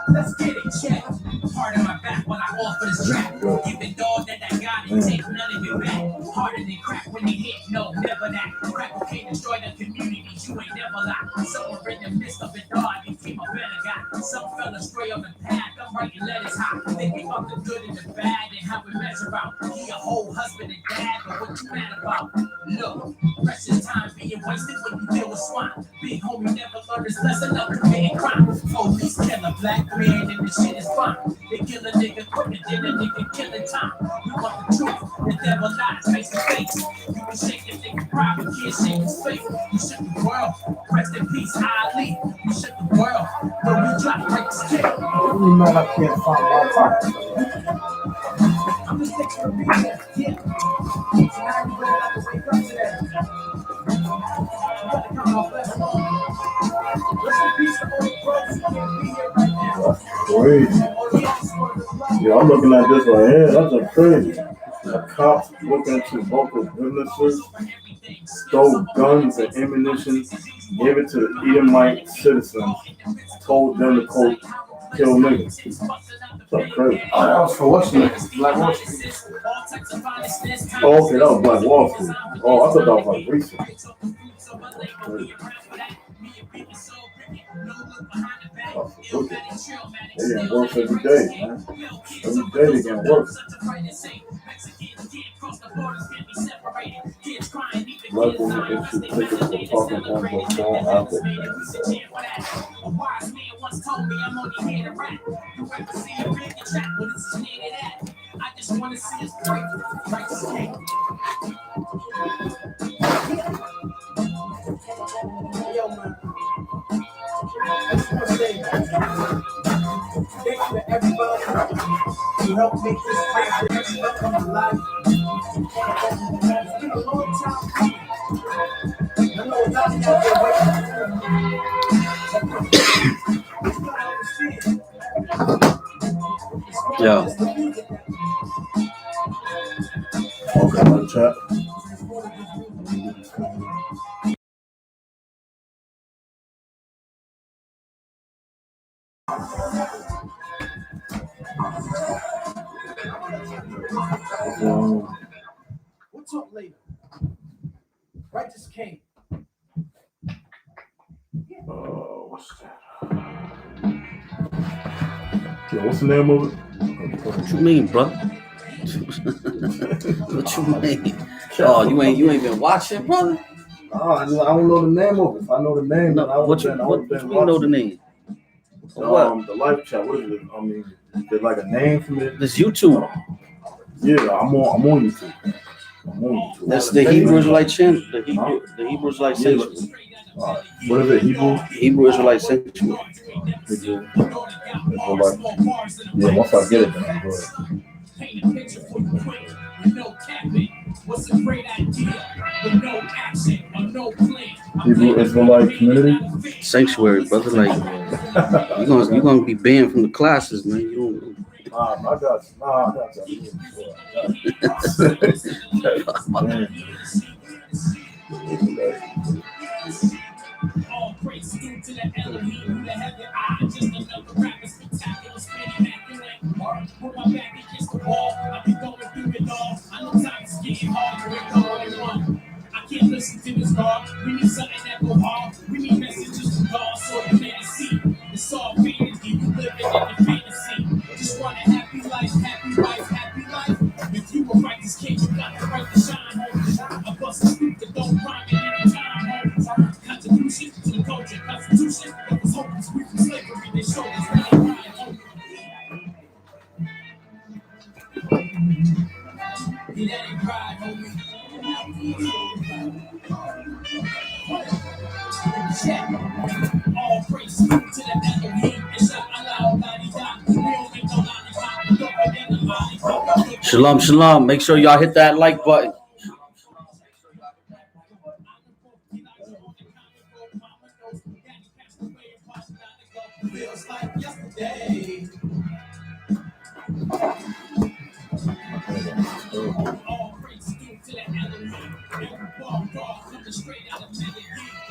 Let's get it, check. Hard on my back when I offer this track. Even though that I got it, take none of it back. Harder than crack when they hit, no, never that. Crack can't destroy the community, you ain't never lie. Somewhere in the midst of it all, I became a better guy. Some fell astray on the path, I'm writing letters high. Thinking about the good and the bad and how we measure out. He a whole husband and dad, but what you mad about? Look, precious time being wasted when you deal with swine. Big homie never learned his lesson of committing crime. Police kill a black man and the shit is fine. They kill a nigga quicker than a nigga killing time. You want the truth, the devil lies face to face. You can shake the nigga private, can't shake his face. You shook the world, rest in peace, Ali. You shook the world, when we drop like this kid. You know I can't find my pocket. I'm just thinking of being there, yeah. So now you gonna have to wake up to that. You gotta come off that long. Rest in peace to all the brothers who can't be here right now. Crazy. Yeah, I'm looking at this right here. That's a crazy. The cops broke into local businesses, stole guns and ammunition, gave it to the Edomite citizens, told them to quote, kill niggas. That's crazy. That was for what's next? Black Wall Street. Oh, okay, that was Black Wall Street. Oh, I thought that was like recent. They getting worse every day, man. Every day they getting worse. Black woman issued tickets for talking on the phone after. A wise man once told me I'm only here to rap. You ever see a big chat when it's needed at? I just want to see us break like this king. Yo, man. I just want to say thank you to everybody who helped make this rap come alive. It's been a long time coming. I know a lot of y'all been waiting. Yeah. Okay, my chat. We'll talk later. Righteous King. What's that? Yeah, what's the name of it? What you mean, bro? What you mean? Oh, you ain't been watching, brother? Oh, I don't know the name of it. If I know the name, No, then I would you know the name? The live chat. What is it? I mean, is there like a name from it? This YouTube. Yeah, I'm on YouTube. That's the Hebrew Israelite channel. The Hebrew Israelite Sanctuary. What is it? Hebrew Israelite Sanctuary. Yeah, once I get it, then I'm good. Paint a picture for you quick, with no capping. What's a great idea? With no action or no plan. Hebrew Israelite community Sanctuary, brother. Like you're gonna be banned from the classes, man. You don't. I got you. All praise due to the Elohim who the heaven eye. Just another rapper spectacular, spinning immaculate. Put my back against the wall. I've been going through it all. I know times is getting hard. We're going on. I can't listen to this God. We need something that go hard. We need messages from God so you can see. It's all fantasy. You living in the fantasy. Just want a happy life, happy life, happy life. If you were righteous king, you got the right to shine, homie. I bust a scoop that don't rhyme at any time, homie. Contribution to the culture, constitution that was hopeless. We from slavery, they showed us where they ride, homie. He let it ride, homie. Check. All praise to the Elohim. And shout Allah, Allah, we don't make no lollipop. Shalom, shalom. Make sure y'all hit that like button. Feels like yesterday. All praise due to the enemy. Every bar coming straight out of Tennessee.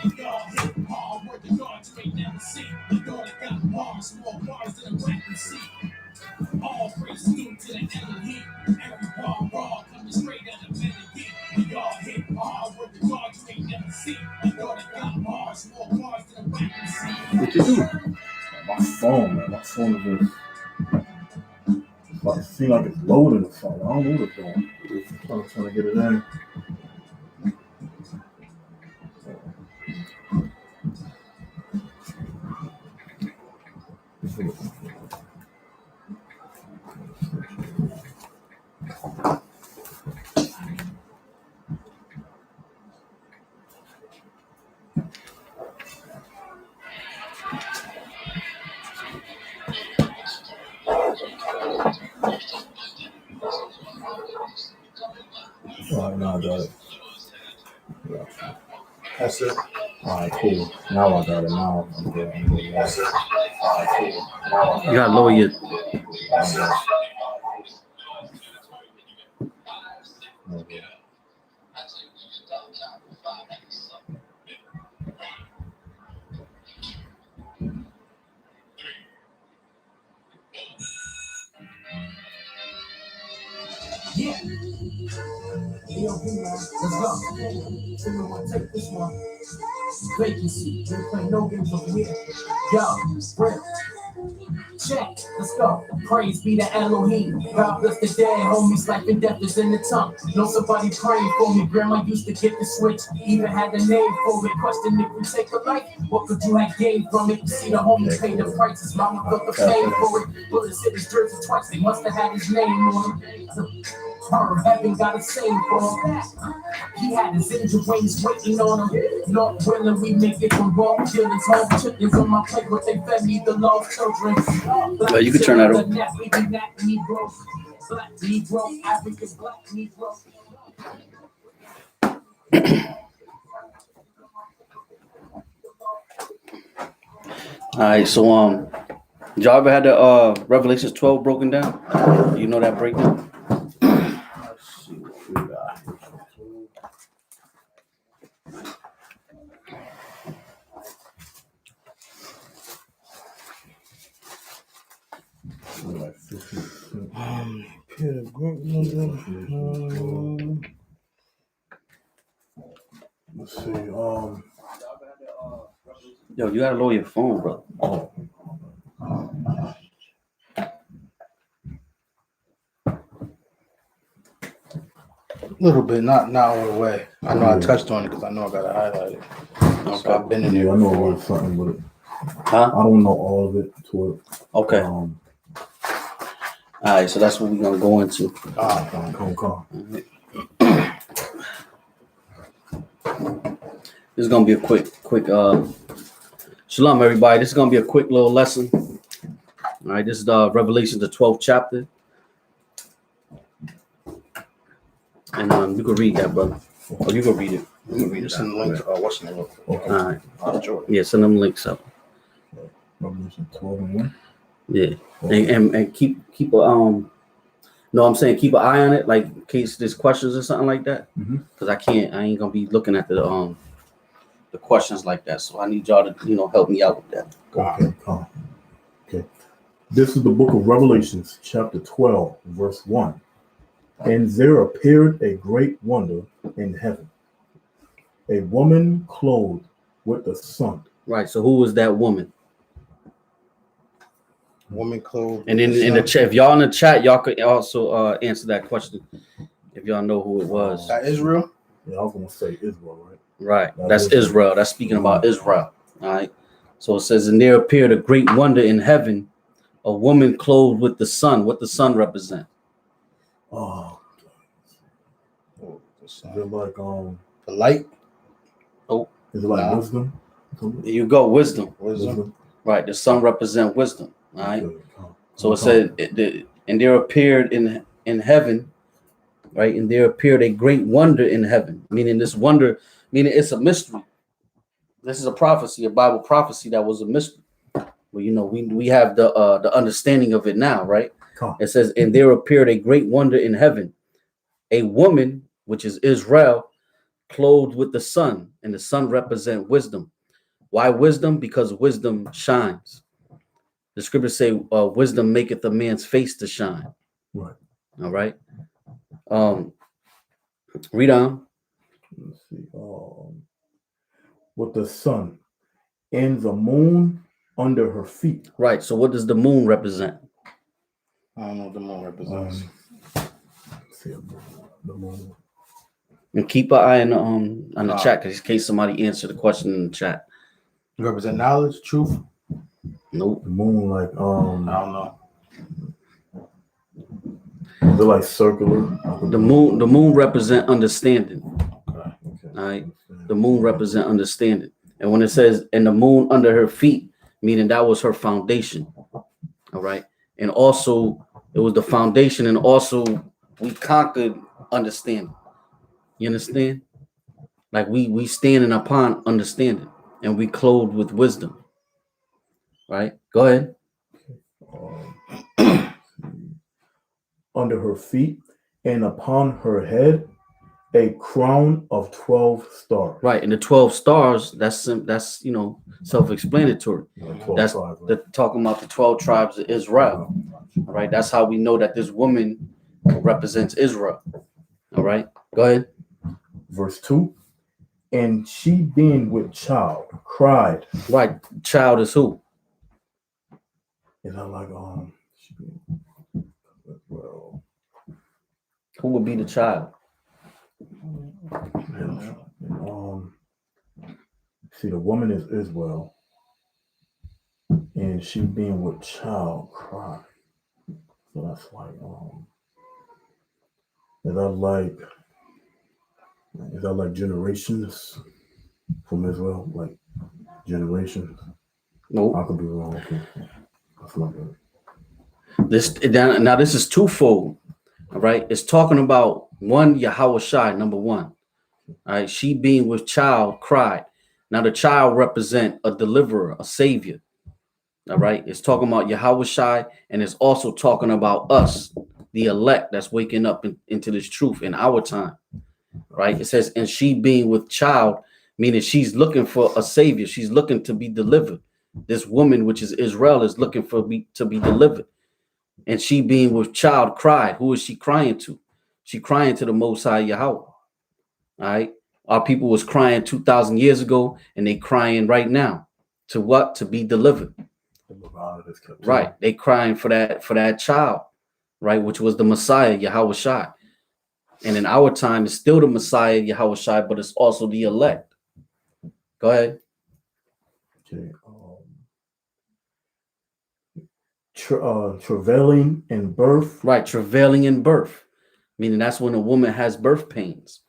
And y'all hit hard, work the guards you ain't never seen. The daughter got bars, more bars than a rat can see. All praise due to the enemy. Every bar coming straight out of Tennessee. And y'all hit hard, work the guards you ain't never seen. The daughter got bars, more bars than a rat can see. What you doing? My phone, man. My phone is just. It seems like it's loading or something. I don't know what it's doing. I'm trying to get it in. All right, now I got it. Yeah. That's it. All right, cool. Now I got it. Now I'm good. That's it. All right, cool. You gotta lower your. Okay. Yeah. Yo, let's go. So you want to take this one? Vacancy. We play no games over here. Yo, real. Check. Let's go. Praise be to Elohim. God bless the dead, homies. Life and death is in the tongue. Know somebody praying for me. Grandma used to get the switch. Even had a name for it. Question if we take a life, what could you have gained from it? See the homies pay the prices. Mama felt the pain for it. Bullets hit his jersey twice. They must have had his name on it. Heaven got a saying for him. He had his angel wings waiting on him. Not willing we make it from wrong feelings. Home chickens on my plate, but they fed me the lost children. Well, you can turn that on. Black Negro, African black Negro. All right, so did y'all ever had the Revelations 12 broken down? You know that breakdown? Let's see what we got. Like 50%. Peter Let's see. Yo, you gotta lower your phone, bro. Oh. a little bit, not all the way. I know I touched on it because I know I got to highlight it. So I've been in Yeah, there. I know a little something, but Huh? I don't know all of it to it. Okay. All right, so that's what we're gonna go into. Come. This is gonna be a quick shalom, everybody. This is gonna be a quick little lesson. All right, this is Revelation, the 12th chapter. And you can read that, brother. Or you can read it. You can read it. Send the link to what's the name? Okay. All right. Sure. Yeah, send them links up. Revelation 12 and 1. Yeah. Okay. And keep no, I'm saying keep an eye on it, like in case there's questions or something like that. Because I ain't gonna be looking at the questions like that. So I need y'all to help me out with that. Okay. This is the book of Revelations, chapter 12, verse 1. And there appeared a great wonder in heaven, a woman clothed with the sun. Right. So who was that woman? Woman clothed. And in the chat, if y'all in the chat, y'all could also answer that question if y'all know who it was. That Israel? Yeah, I was gonna say Israel, right? Right. That's Israel. That's speaking about Israel. All right. So it says, and there appeared a great wonder in heaven, a woman clothed with the sun. What the sun represent? Oh, is it like the light? Oh, is it like wisdom? You go wisdom. Wisdom. Right. The sun represent wisdom. All right. Okay. So it said, and there appeared in in heaven, right? And there appeared a great wonder in heaven, meaning this wonder, meaning it's a mystery. This is a prophecy, a Bible prophecy that was a mystery. Well, you know, we have the understanding of it now, right? It says, and there appeared a great wonder in heaven, a woman, which is Israel, clothed with the sun, and the sun represent wisdom. Why wisdom? Because wisdom shines. The scriptures say, wisdom maketh a man's face to shine. Right. All right. Read on. Let's see. With the sun and the moon under her feet. Right. So what does the moon represent? I don't know what the moon represents. Let's see the moon. And keep an eye on the chat, in case somebody answered the question in the chat. Represent knowledge, truth. Nope. The moon, like I don't know. Is it like circular? The moon represent understanding. Okay. All right. The moon represent understanding. And when it says, and the moon under her feet, meaning that was her foundation. All right. And also it was the foundation, and also we conquered understanding. You understand? Like we standing upon understanding, and we clothed with wisdom. Right? Go ahead. Under her feet, and upon her head a crown of 12 stars. Right, and the 12 stars, that's you know, self-explanatory. That's talking about the 12 tribes of Israel. All right, that's how we know that this woman represents Israel. All right, go ahead. Verse 2. And she, being with child, cried. Right, child is who? Is that like well, who would be the child? See, the woman is Israel, and she, being with child, cried. So that's like is that like generations from Israel? Like generations? Nope. I could be wrong. Okay. That's not good. This is twofold. All right. It's talking about one, Yahweh Shai, number one. All right. She, being with child, cried. Now the child represent a deliverer, a savior. All right. It's talking about Yahweh Shai, and it's also talking about us, the elect that's waking up into this truth in our time. Right. It says, and she, being with child, meaning she's looking for a savior. She's looking to be delivered. This woman, which is Israel, is looking to be delivered. And she, being with child, cried. Who is she crying to? She crying to the Most High Yahweh. All right. Our people was crying 2,000 years ago, and they crying right now. To what? To be delivered. Right. They crying for that child, right? Which was the Messiah, Yahweh Shai. And in our time, it's still the Messiah, Yahweh Shai, but it's also the elect. Go ahead. Okay. Travailing in birth. Right, travailing in birth. Meaning that's when a woman has birth pains.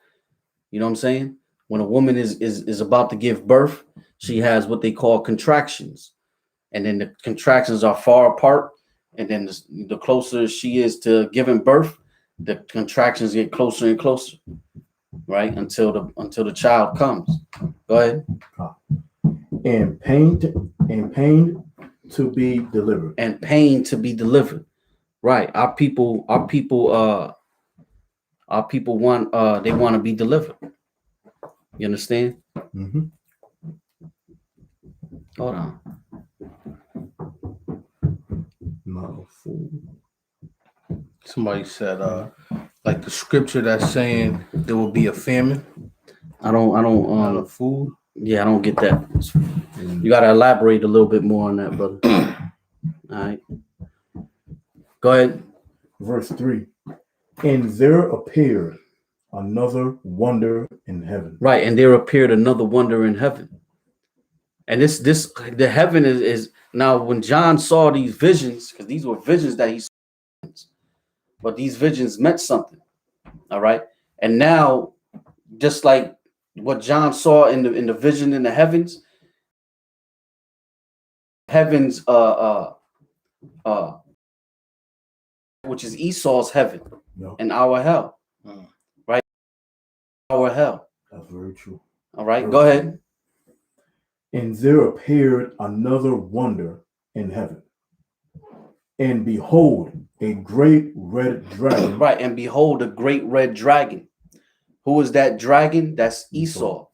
You know what I'm saying? When a woman is about to give birth, she has what they call contractions. And then the contractions are far apart. And then the closer she is to giving birth, the contractions get closer and closer. Right? Until the child comes. Go ahead. And pain to be delivered. And pain to be delivered. Right. Our people want they want to be delivered. You understand? Mm-hmm. Hold on. No fool. Somebody said like the scripture that's saying there will be a famine. I don't food. Yeah, I don't get that. You gotta elaborate a little bit more on that, brother. All right. Go ahead. Verse 3. And there appeared another wonder in heaven. Right, and there appeared another wonder in heaven. And the heaven is now when John saw these visions, because these were visions that he saw, but these visions meant something. All right. And now, just like what John saw in the vision in the heavens, which is Esau's heaven. Yeah. and our hell. Right? Our hell. That's very true. All right, go ahead. And there appeared another wonder in heaven. And behold, a great red dragon. Right, and behold, a great red dragon. Who is that dragon? That's Esau.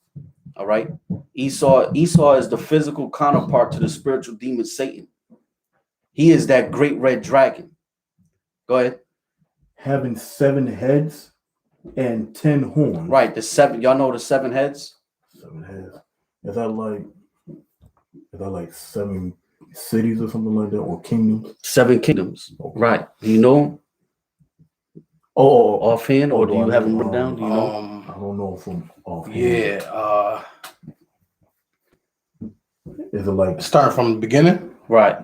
All right. Esau is the physical counterpart to the spiritual demon Satan. He is that great red dragon. Go ahead. Having 7 heads and 10 horns. Right, the 7. Y'all know the 7 heads? 7 heads. Is that like 7 cities or something like that, or kingdoms? 7 kingdoms. Okay. Right. Do you know them Oh, offhand, or do you have them written down? Do you know? I don't know from offhand. Yeah. Is it like Starting from the beginning. Right.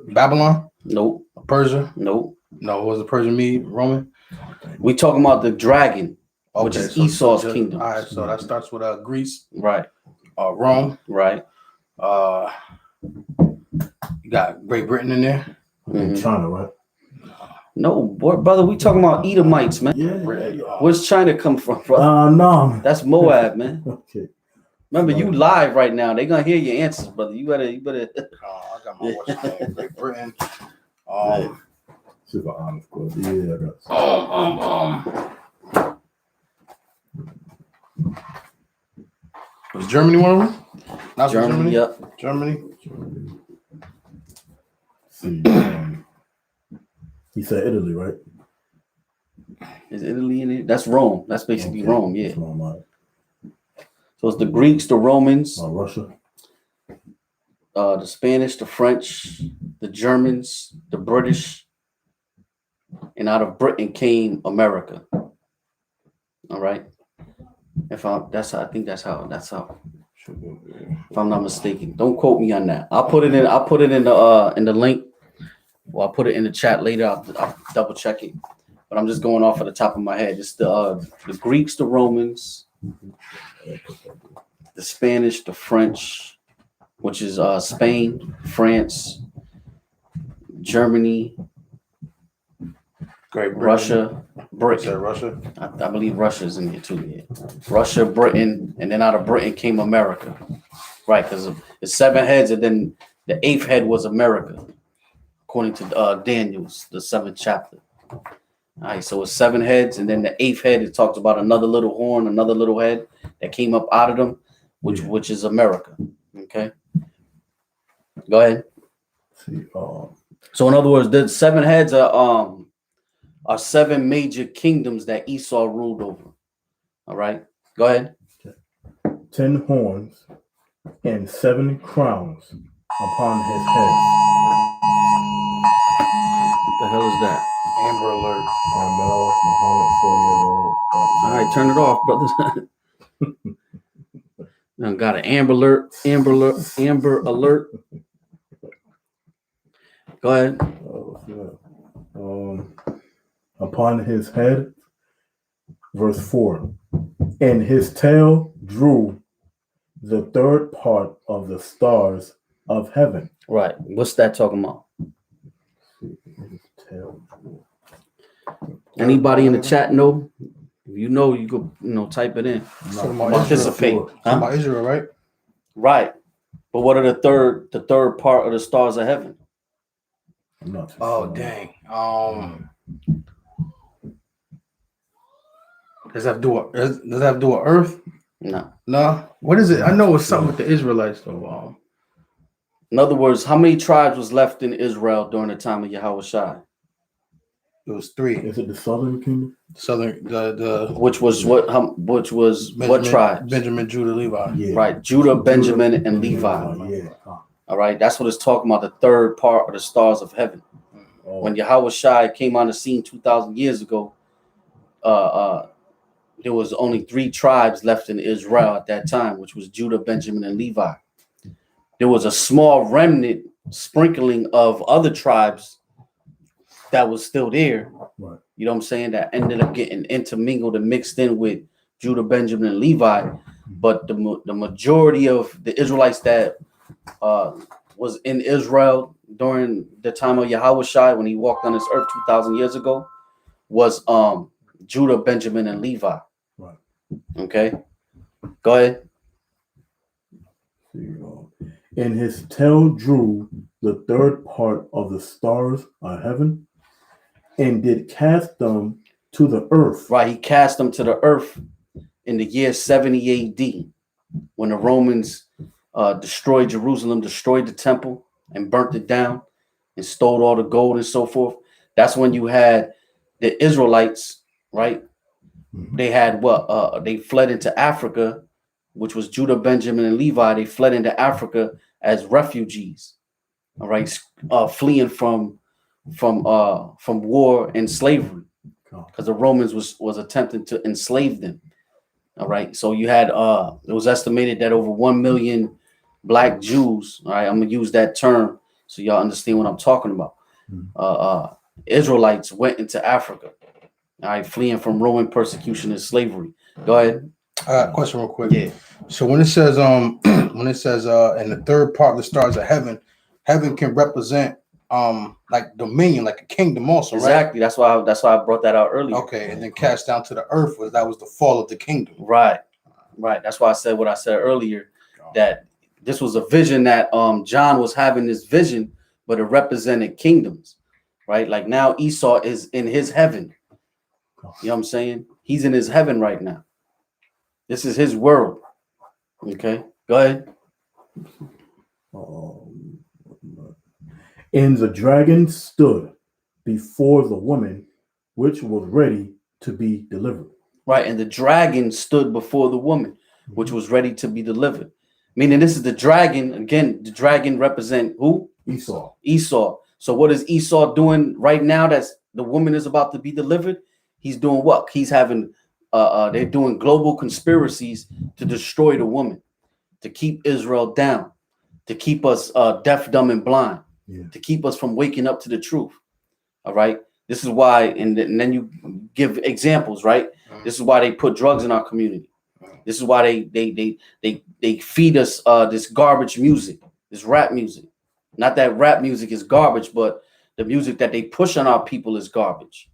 Babylon, Nope. Persia. Nope. No, was it Persia, Mede, Roman? We talking about the dragon, which is Esau's kingdom. All right, so that starts with Greece, Right. Rome. Right. You got Great Britain in there. in China, right? No, boy, brother, we talking about Edomites, man. Yeah. Where's China come from, brother? No. That's Moab, man. Okay. Remember, you live right now. They gonna hear your answers, brother. You better. I got my what's the name? Great Britain. Super honest, course. Yeah, I got. Was Germany one of them? Not Germany. Yep. Germany. See, he said Italy, right? Is Italy in it? That's Rome. That's basically Okay. Rome. Yeah. That's Rome, right. So it's the Greeks, the Romans, Russia. the Spanish, the French, the Germans, the British, and out of Britain came America. All right. I think that's how. If I'm not mistaken, don't quote me on that. I'll put it in the link, or I'll put it in the chat later. I'll double check it. But I'm just going off of the top of my head. It's the Greeks, the Romans, the Spanish, the French, which is Spain, France, Germany, Great Britain. Russia, Britain. Said Russia. I believe Russia's in here too. Yeah. Russia, Britain, and then out of Britain came America. Right, because it's 7 heads, and then the 8th head was America, according to Daniel's, the 7th chapter. All right, so it's 7 heads, and then the 8th head, it talks about another little horn, another little head that came up out of them, which is America. Okay, go ahead. See, So in other words, the 7 heads are 7 major kingdoms that Esau ruled over. All right, go ahead. 10 horns and 7 crowns upon his head. What the hell is that? Amber Alert. Carmel, Muhammad, 4 years old. All right, turn it off, brothers. Now got an Amber Alert. Go ahead. Upon his head, verse 4, and his tail drew the 3rd part of the stars of heaven. Right. What's that talking about? His tail drew. Anybody in the chat know? If you know, you could type it in. Talking about Participate. Talking Huh? about Israel, right? Right. But what are the third part of the stars of heaven? I'm not too Oh sure. dang. Does that have to do with Earth? No. No. What is it? I know it's something with the Israelites though. In other words, how many tribes was left in Israel during the time of Yahweh Shai? It was 3. Is it the southern kingdom? Southern the Which was what tribe? Benjamin, Judah, Levi. Yeah. Right. Judah, Benjamin, and Levi. Yeah. All right. That's what it's talking about. The 3rd part of the stars of heaven. When Yahweh Shai came on the scene 2,000 years ago, there was only 3 tribes left in Israel at that time, which was Judah, Benjamin, and Levi. There was a small remnant sprinkling of other tribes that was still there. Right. You know what I'm saying? That ended up getting intermingled and mixed in with Judah, Benjamin, and Levi. But the majority of the Israelites that was in Israel during the time of Yahweh Shai when he walked on this earth 2,000 years ago was Judah, Benjamin, and Levi. Right. Okay. Go ahead. And his tail drew the third part of the stars of heaven, and did cast them to the earth. Right. He cast them to the earth in the year 70 AD, when the Romans destroyed Jerusalem, destroyed the temple, and burnt it down, and stole all the gold and so forth. That's when you had the Israelites, right? Mhm. They had what? They fled into Africa, which was Judah, Benjamin, and Levi. They fled into Africa as refugees, all right, fleeing from war and slavery, because the Romans was attempting to enslave them. All right, so you had it was estimated that over 1 million black Jews. All right, I'm gonna use that term so y'all understand what I'm talking about. Israelites went into Africa, all right, fleeing from Roman persecution and slavery. Go ahead. Question real quick. Yeah. So when it says in the third part of the stars of heaven, heaven can represent like dominion, like a kingdom also, Exactly. right? That's why I brought that out earlier. Okay, and then cast down to the earth was the fall of the kingdom. Right. That's why I said what I said earlier, that this was a vision that John was having this vision, but it represented kingdoms, right? Like now Esau is in his heaven. You know what I'm saying? He's in his heaven right now. This is his world. Okay, go ahead. And the dragon stood before the woman, which was ready to be delivered. Right, and the dragon stood before the woman, which was ready to be delivered. Meaning this is the dragon. Again, the dragon represent who? Esau. Esau. So what is Esau doing right now that's the woman is about to be delivered? He's doing what? He's having they're doing global conspiracies to destroy the woman, to keep Israel down, to keep us deaf, dumb, and blind, to keep us from waking up to the truth. All right. This is why, and then you give examples, right? This is why they put drugs in our community. This is why they feed us this garbage music, this rap music. Not that rap music is garbage, but the music that they push on our people is garbage.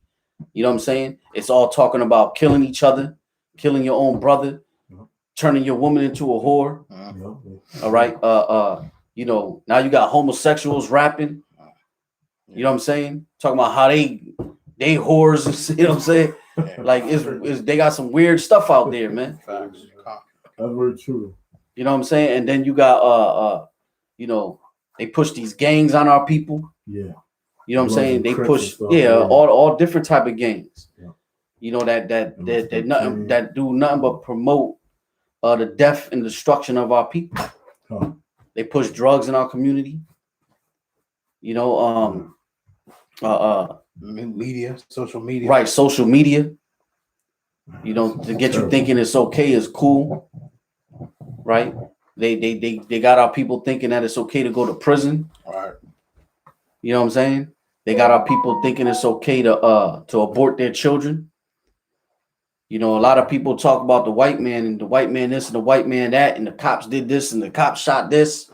You know what I'm saying? It's all talking about killing each other, killing your own brother, turning your woman into a whore. All right. You know, now you got homosexuals rapping. You know what I'm saying? Talking about how they whores. You know what I'm saying? Like it's they got some weird stuff out there, man. Facts. That's very true. You know what I'm saying? And then you got you know, they push these gangs on our people. Yeah. You know what I'm saying? They push, all different type of gangs. Yeah. You know that do nothing but promote the death and destruction of our people. Huh. They push drugs in our community. You know, media, social media. Right, social media. You know, to get you thinking it's okay, it's cool. Right? They got our people thinking that it's okay to go to prison. Right. You know what I'm saying? They got our people thinking it's okay to abort their children. You know, a lot of people talk about the white man and the white man this and the white man that, and the cops did this and the cops shot this.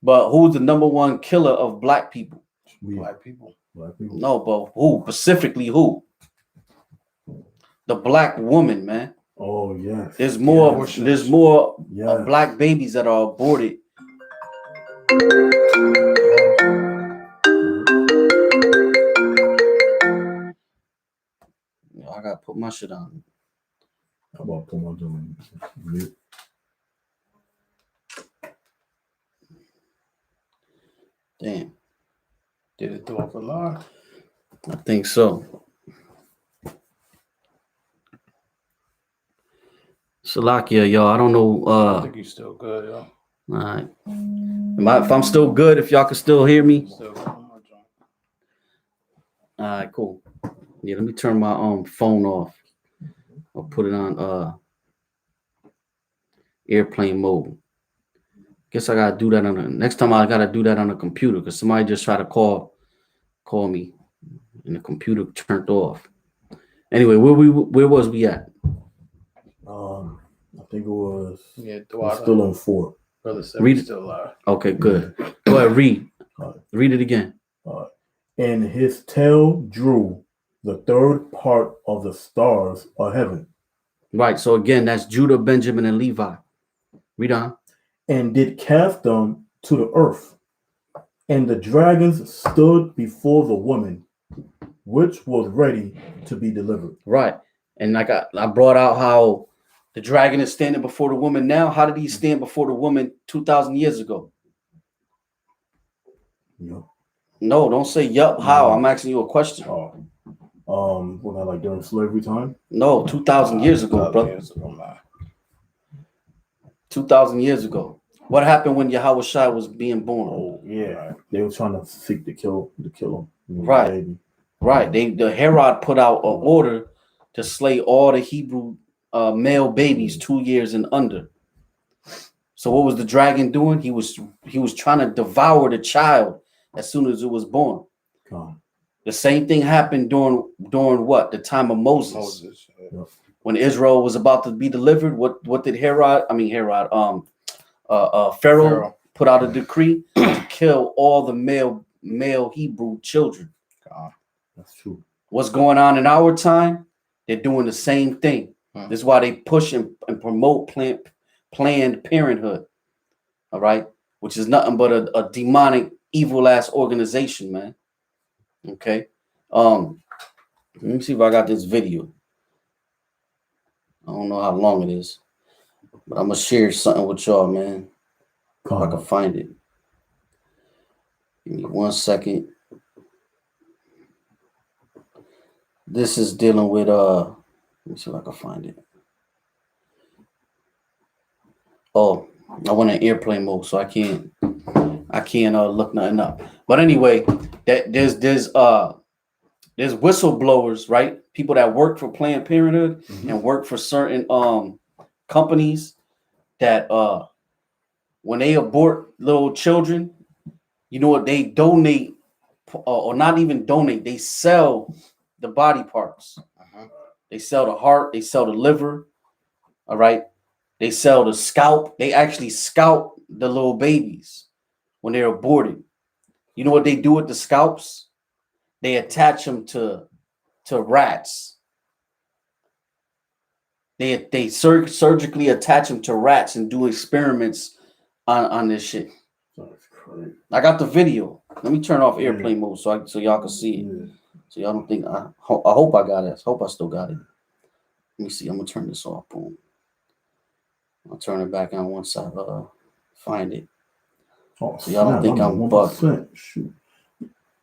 But who's the number one killer of black people? Black people. No, but who? Specifically who? The black woman, man. Oh, yes. There's more black babies that are aborted. I gotta put my shit on. How about put my on mute? Damn. Did it throw off a line? I think so. Salakia, y'all. I don't know. I think you're still good, yo. All right. If I'm still good, if y'all can still hear me. All right, cool. Yeah, let me turn my phone off. I'll put it on airplane mode. Guess I gotta do that next time. I gotta do that on a computer because somebody just tried to call me, and the computer turned off. Anyway, where was we at? I think it was. Yeah, still on 4. Brother said read still alive. Okay, good. Go ahead, read. Read it again. And his tail drew the third part of the stars of heaven, Right. So again, that's Judah, Benjamin, and Levi. Read on. and did cast them to the earth. And the dragons stood before the woman, which was ready to be delivered. Right. And like I brought out how the dragon is standing before the woman now. How did he stand before the woman 2,000 years ago? Yep. No, don't say yup. How? I'm asking you a question. Was that like during slavery time? No, 2,000 years ago, brother. 2,000 years ago. What happened when Yahweh Shai was being born? Oh yeah, they were trying to seek to kill him. Right. Baby. Right. The Herod put out an order to slay all the Hebrew male babies 2 years and under. So what was the dragon doing? He was trying to devour the child as soon as it was born. The same thing happened during what? The time of Moses. Yep. When Israel was about to be delivered, what did Pharaoh put out a decree to kill all the male Hebrew children. That's true. What's going on in our time? They're doing the same thing. This is why they push and promote Planned Parenthood. All right, which is nothing but a demonic, evil ass organization, man. Okay. Let me see if I got this video. I don't know how long it is, but I'm gonna share something with y'all, man. If I can find it. Give me 1 second. This is dealing with let me see if I can find it. Oh, I went in airplane mode, so I can't look nothing up. But anyway, that there's whistleblowers, right? People that work for Planned Parenthood and work for certain companies that when they abort little children, you know what, they donate or not even donate, they sell the body parts. They sell the heart, they sell the liver, all right? They sell the scalp. They actually scalp the little babies when they're aborted. You know what they do with the scalps? They attach them to rats. They surgically attach them to rats and do experiments on this shit. That's crazy. I got the video. Let me turn off airplane mode so y'all can see it. Yeah. So y'all don't think I hope I got it. I hope I still got it. Let me see. I'm gonna turn this off. Boom. I'll turn it back on once I find it. Oh, so y'all don't think I'm bugged. Shoot.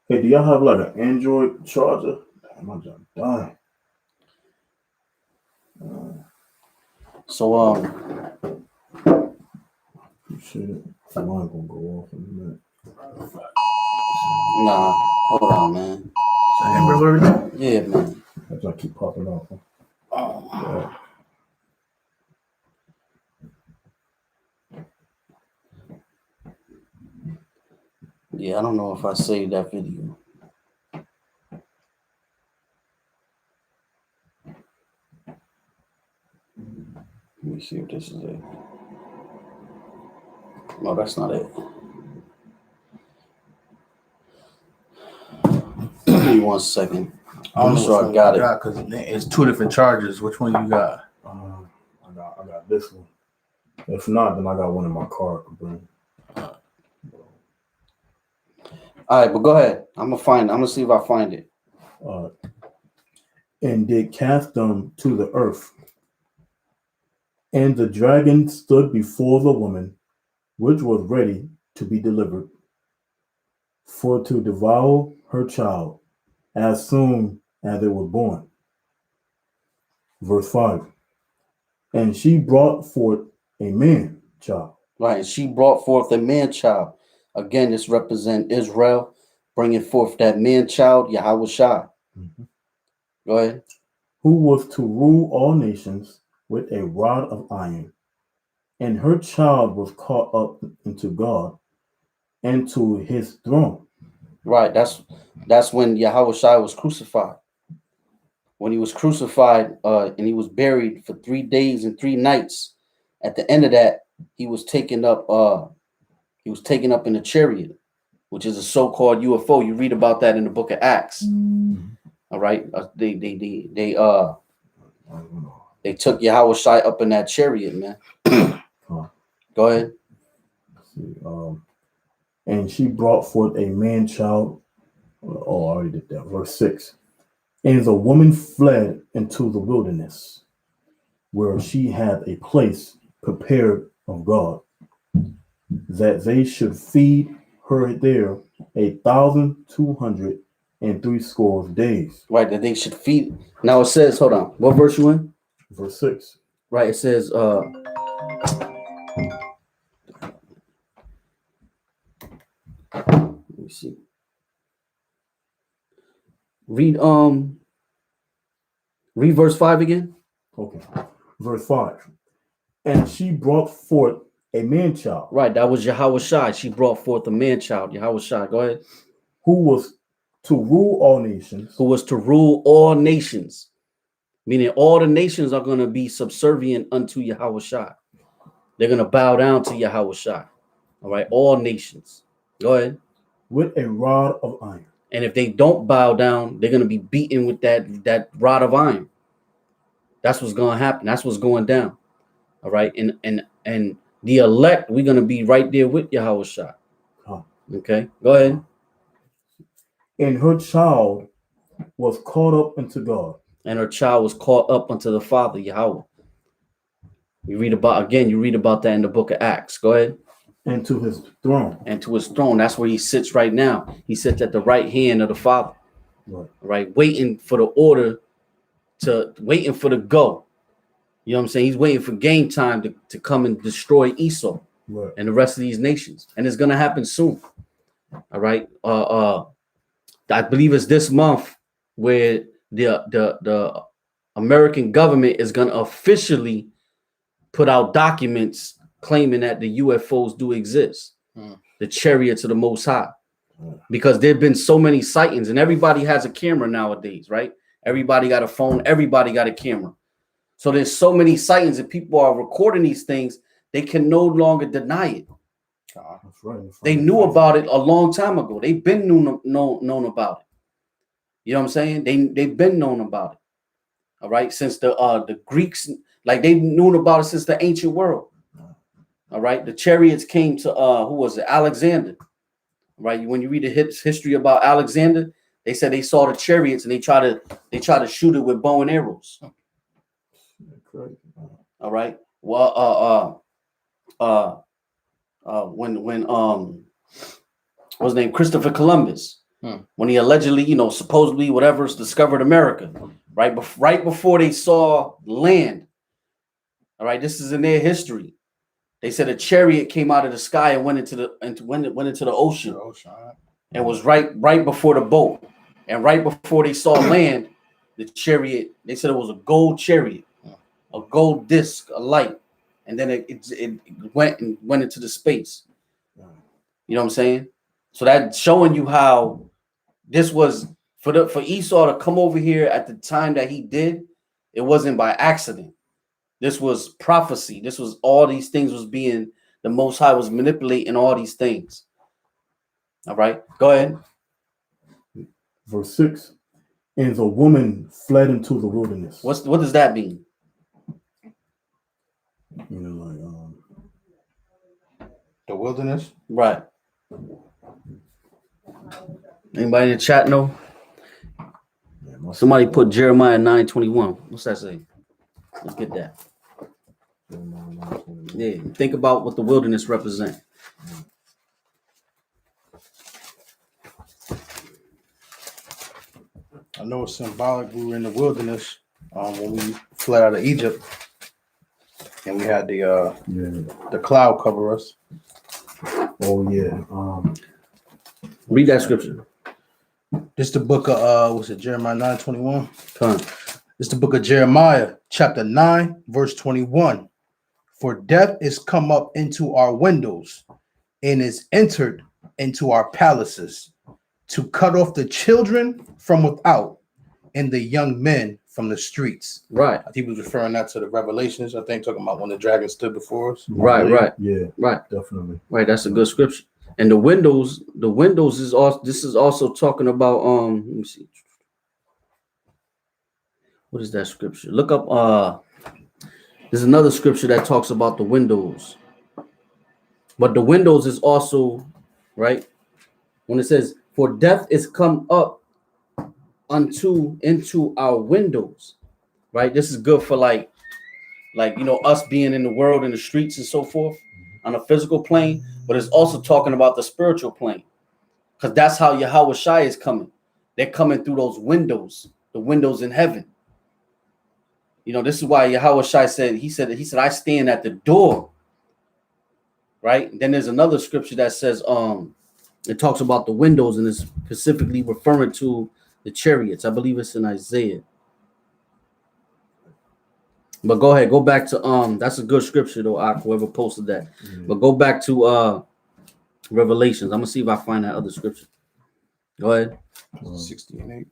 Hey, do y'all have like an Android charger? Damn, I'm just dying. So Appreciate it. Mine gonna go off in a minute. nah, hold on, man. Yeah, man. As I keep popping off. Huh? Oh. Yeah, I don't know if I saved that video. Let me see if this is it. No, that's not it. Give me 1 second. I'm sure I got it. Because it's two different chargers. Which one you got? I got this one. If not, then I got one in my car I can bring. All right, but go ahead. I'm gonna see if I find it. And did cast them to the earth. And the dragon stood before the woman, which was ready to be delivered, for to devour her child as soon as it was born. Verse 5. And she brought forth a man child. Right, and she brought forth a man child. Again, this represents Israel bringing forth that man child, Yahweh Shai. Go ahead. Who was to rule all nations with a rod of iron. And her child was caught up into God and to his throne. Right, that's when Yahweh Shai was crucified. When he was crucified and he was buried for 3 days and 3 nights. At the end of that, he was taken up in a chariot, which is a so-called UFO. You read about that in the book of Acts. All right. They took Yahushua up in that chariot, man. Go ahead. See, and she brought forth a man child. Oh, I already did that. Verse 6. And the woman fled into the wilderness, where she had a place prepared of God, that they should feed her there 1,260 days. Right, that they should feed. Now it says, hold on, what verse you in? Verse 6. Right, it says, let me see. Read verse 5 again. Okay. Verse 5. And she brought forth a man child. Right, that was Yahushua. She brought forth a man child, Yahushua. Go ahead. Who was to rule all nations. Who was to rule all nations. Meaning all the nations are going to be subservient unto Yahushua. They're going to bow down to Yahushua. All right, all nations. Go ahead. With a rod of iron. And if they don't bow down, they're going to be beaten with that rod of iron. That's what's going to happen. That's what's going down. All right. And the elect, we're going to be right there with Yahushua. Okay. Go ahead. And her child was caught up into God. And her child was caught up unto the Father, Yahweh. You read about that in the book of Acts. Go ahead. And to his throne. And to his throne. That's where he sits right now. He sits at the right hand of the Father. Right. Waiting for the order waiting for the go. You know what I'm saying? He's waiting for game time to come and destroy Esau and the rest of these nations. And it's going to happen soon. All right. I believe it's this month where the American government is going to officially put out documents claiming that the UFOs do exist, the chariots of the Most High, because there have been so many sightings, and everybody has a camera nowadays, right? Everybody got a phone, everybody got a camera. So there's so many sightings and people are recording these things, they can no longer deny it. That's right. They knew about it a long time ago. They've been known about it. You know what I'm saying? They've been known about it. All right, since the Greeks, like they've known about it since the ancient world. All right, the chariots came to who was it? Alexander. Right, when you read the history about Alexander, they said they saw the chariots and they try to shoot it with bow and arrows. All right. Well, when what's his name? Christopher Columbus. When he allegedly, supposedly whatever's discovered America, right before they saw land. All right, this is in their history. They said a chariot came out of the sky and went into the ocean, and was right before the boat, and right before they saw land, the chariot. They said it was a gold chariot, a gold disc, a light, and then it went into the space. You know what I'm saying? So that's showing you how this was for Esau to come over here at the time that he did. It wasn't by accident. This was prophecy. This was all these things was being, the Most High was manipulating all these things. All right, go ahead. Verse 6. And the woman fled into the wilderness. What does that mean? The wilderness? Right. Anybody in the chat know? Somebody put Jeremiah 9:21. What's that say? Let's get that. Yeah, think about what the wilderness represents. I know it's symbolic. We were in the wilderness when we fled out of Egypt, and we had the cloud cover us. Oh yeah. Read that scripture. This is the book of Jeremiah 9:21. It's the book of Jeremiah, chapter 9, verse 21. For death is come up into our windows and is entered into our palaces to cut off the children from without and the young men from the streets. Right. I think he was referring that to the Revelations. I think talking about when the dragon stood before us. Right. Yeah. Right. Definitely. Right. That's a good scripture. And the windows is also, this is also talking about, let me see. What is that scripture? Look up. There's another scripture that talks about the windows, but the windows is also right when it says, "For death is come up into our windows." Right. This is good for like us being in the world, in the streets and so forth on a physical plane, but it's also talking about the spiritual plane, because that's how Yahweh Shai is coming. They're coming through those windows, the windows in heaven. This is why Yahweh Shai said, he said, I stand at the door. Right. And then there's another scripture that says, it talks about the windows and it's specifically referring to the chariots. I believe it's in Isaiah. But go ahead, go back to that's a good scripture though, whoever posted that. But go back to Revelations. I'm gonna see if I find that other scripture. Go ahead. 60 and 8.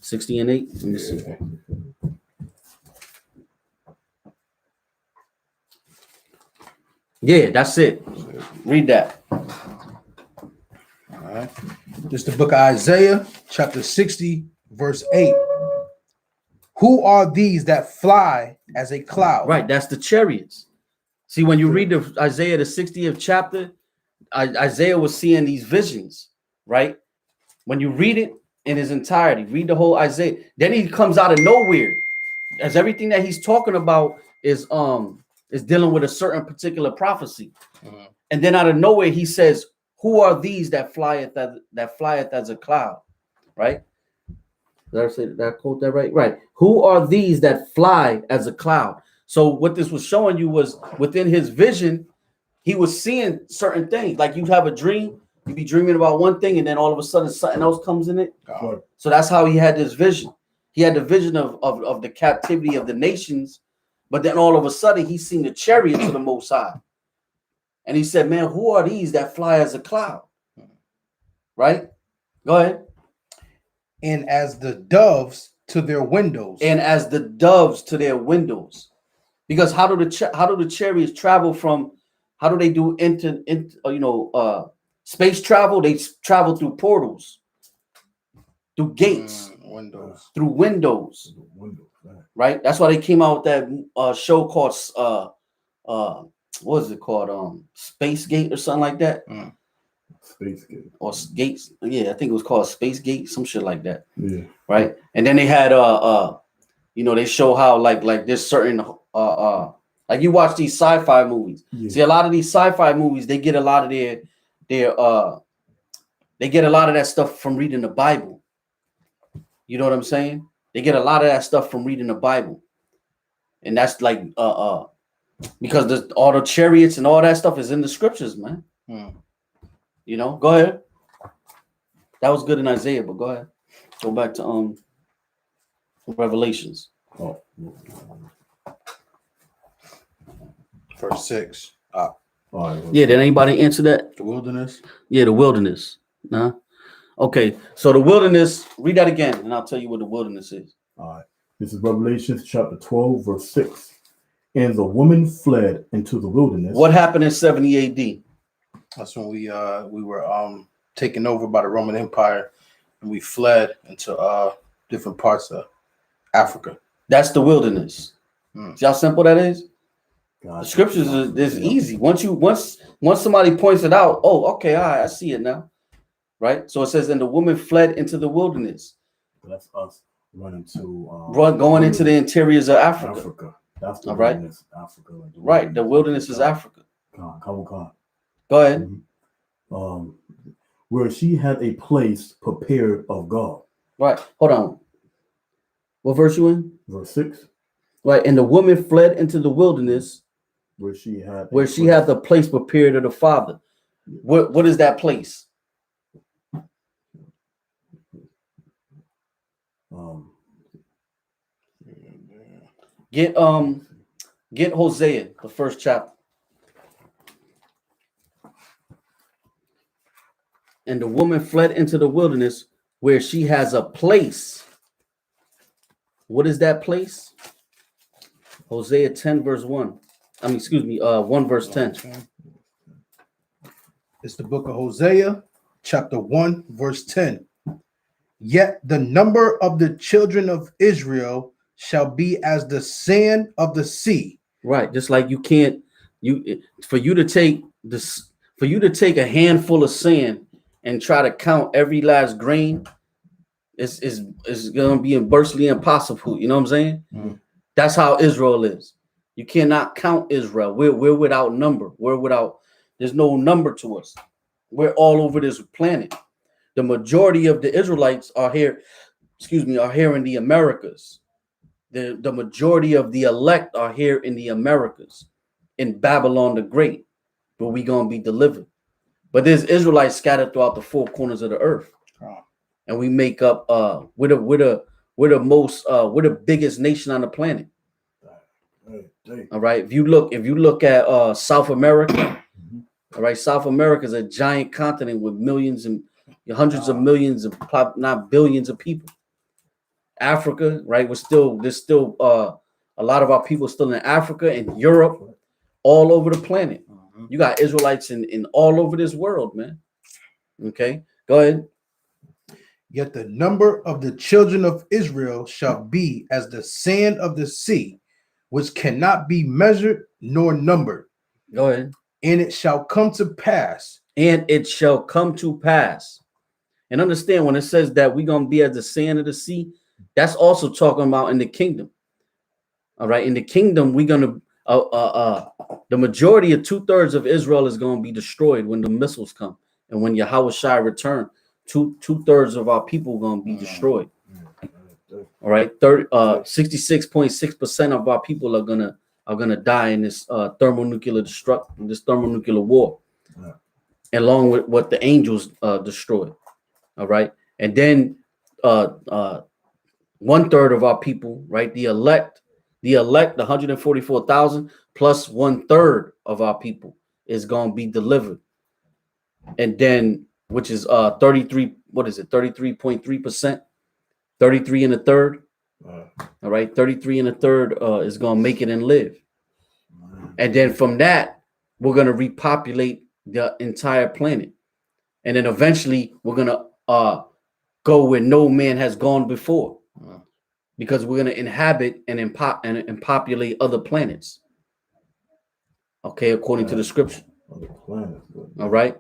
60 and 8. Let me see. Yeah, that's it. Read that. All right. This is the book of Isaiah, chapter 60, verse 8. Who are these that fly as a cloud? Right, that's the chariots. See, when you read the Isaiah, the 60th chapter, Isaiah was seeing these visions, right? When you read it in its entirety, read the whole Isaiah, then he comes out of nowhere, as everything that he's talking about is dealing with a certain particular prophecy. And then out of nowhere, he says, who are these that flieth as a cloud? Right? Did I quote that right? Right. Who are these that fly as a cloud? So what this was showing you was within his vision, he was seeing certain things. Like you have a dream, you be dreaming about one thing, and then all of a sudden something else comes in it. So that's how he had this vision. He had the vision of the captivity of the nations, but then all of a sudden he's seen the chariots of the Most High. And he said, man, who are these that fly as a cloud? Right? Go ahead. And as the doves to their windows. And as the doves to their windows. Because how do the chariots travel from? How do they do space travel? They travel through portals, through gates, windows, through windows. Right. That's why they came out with that show called what is it called? Space Gate or something like that. Space Gate or Gates. Yeah, I think it was called Space Gate, some shit like that. Yeah. Right. And then they had they show how like there's certain like you watch these sci-fi movies. Yeah. See, a lot of these sci-fi movies, they get a lot of they get a lot of that stuff from reading the Bible. You know what I'm saying? They get a lot of that stuff from reading the Bible. And that's like because all the chariots and all that stuff is in the scriptures, man. Go ahead. That was good in Isaiah, but go ahead. Go back to Revelations. Oh. Verse 6. Yeah, did anybody answer that? The wilderness? Yeah, the wilderness. Nah. Okay, so the wilderness, read that again, and I'll tell you what the wilderness is. All right. This is Revelation chapter 12, verse 6. And the woman fled into the wilderness. What happened in 70 AD? That's when we were taken over by the Roman Empire, and we fled into different parts of Africa. That's the wilderness. See how simple that is? God, the scriptures is easy. Once somebody points it out, oh, okay, all right, I see it now. Right? So it says, and the woman fled into the wilderness. That's us running to going into the interiors of Africa. That's the wilderness, Africa. Like right. The wilderness is Africa. Come on. Go ahead. Where she had a place prepared of God. Right. Hold on. What verse you in? Verse 6. Right. And the woman fled into the wilderness where she had the place prepared of the Father. What is that place? Get Hosea, the first chapter. And the woman fled into the wilderness where she has a place. What is that place? Hosea 10 verse 1. 1 verse 10. It's the book of Hosea, chapter 1, verse 10. Yet the number of the children of Israel shall be as the sand of the sea. Right. Just like you can't, for you to take this, for you to take a handful of sand and try to count every last grain, is gonna be inversely impossible. You know what I'm saying? Mhm. That's how Israel is. You cannot count Israel. We're without number. There's no number to us. We're all over this planet. The majority of the Israelites are here, are here in the Americas. The majority of the elect are here in the Americas, in Babylon the Great, where we gonna be delivered. But there's Israelites scattered throughout the four corners of the earth. And we make up we're the biggest nation on the planet. All right. If you look at South America, all right, South America is a giant continent with millions and hundreds of millions of not billions of people. Africa, right? There's still a lot of our people still in Africa and Europe, all over the planet. You got Israelites in all over this world, man. Okay, go ahead. Yet the number of the children of Israel shall be as the sand of the sea, which cannot be measured nor numbered. Go ahead. And it shall come to pass. And it shall come to pass. And understand, when it says that we're going to be as the sand of the sea, that's also talking about in the kingdom. All right. In the kingdom, we're going to, the majority of 2/3 of Israel is going to be destroyed when the missiles come. And when Yahweh Shai return, 2/3 of our people are going to be destroyed. All right. 66.6% of our people are gonna die in this thermonuclear war, along with what the angels destroyed. All right. And then 1/3 of our people, right? The elect, the 144,000 plus 1/3 of our people is gonna be delivered. And then, which is 33, what is it? 33.3%, 33 and a third. All right, 33 and a third is gonna make it and live. And then from that, we're gonna repopulate the entire planet. And then eventually we're gonna go where no man has gone before. Because we're gonna inhabit and populate other planets. Okay, according to the scripture. All right.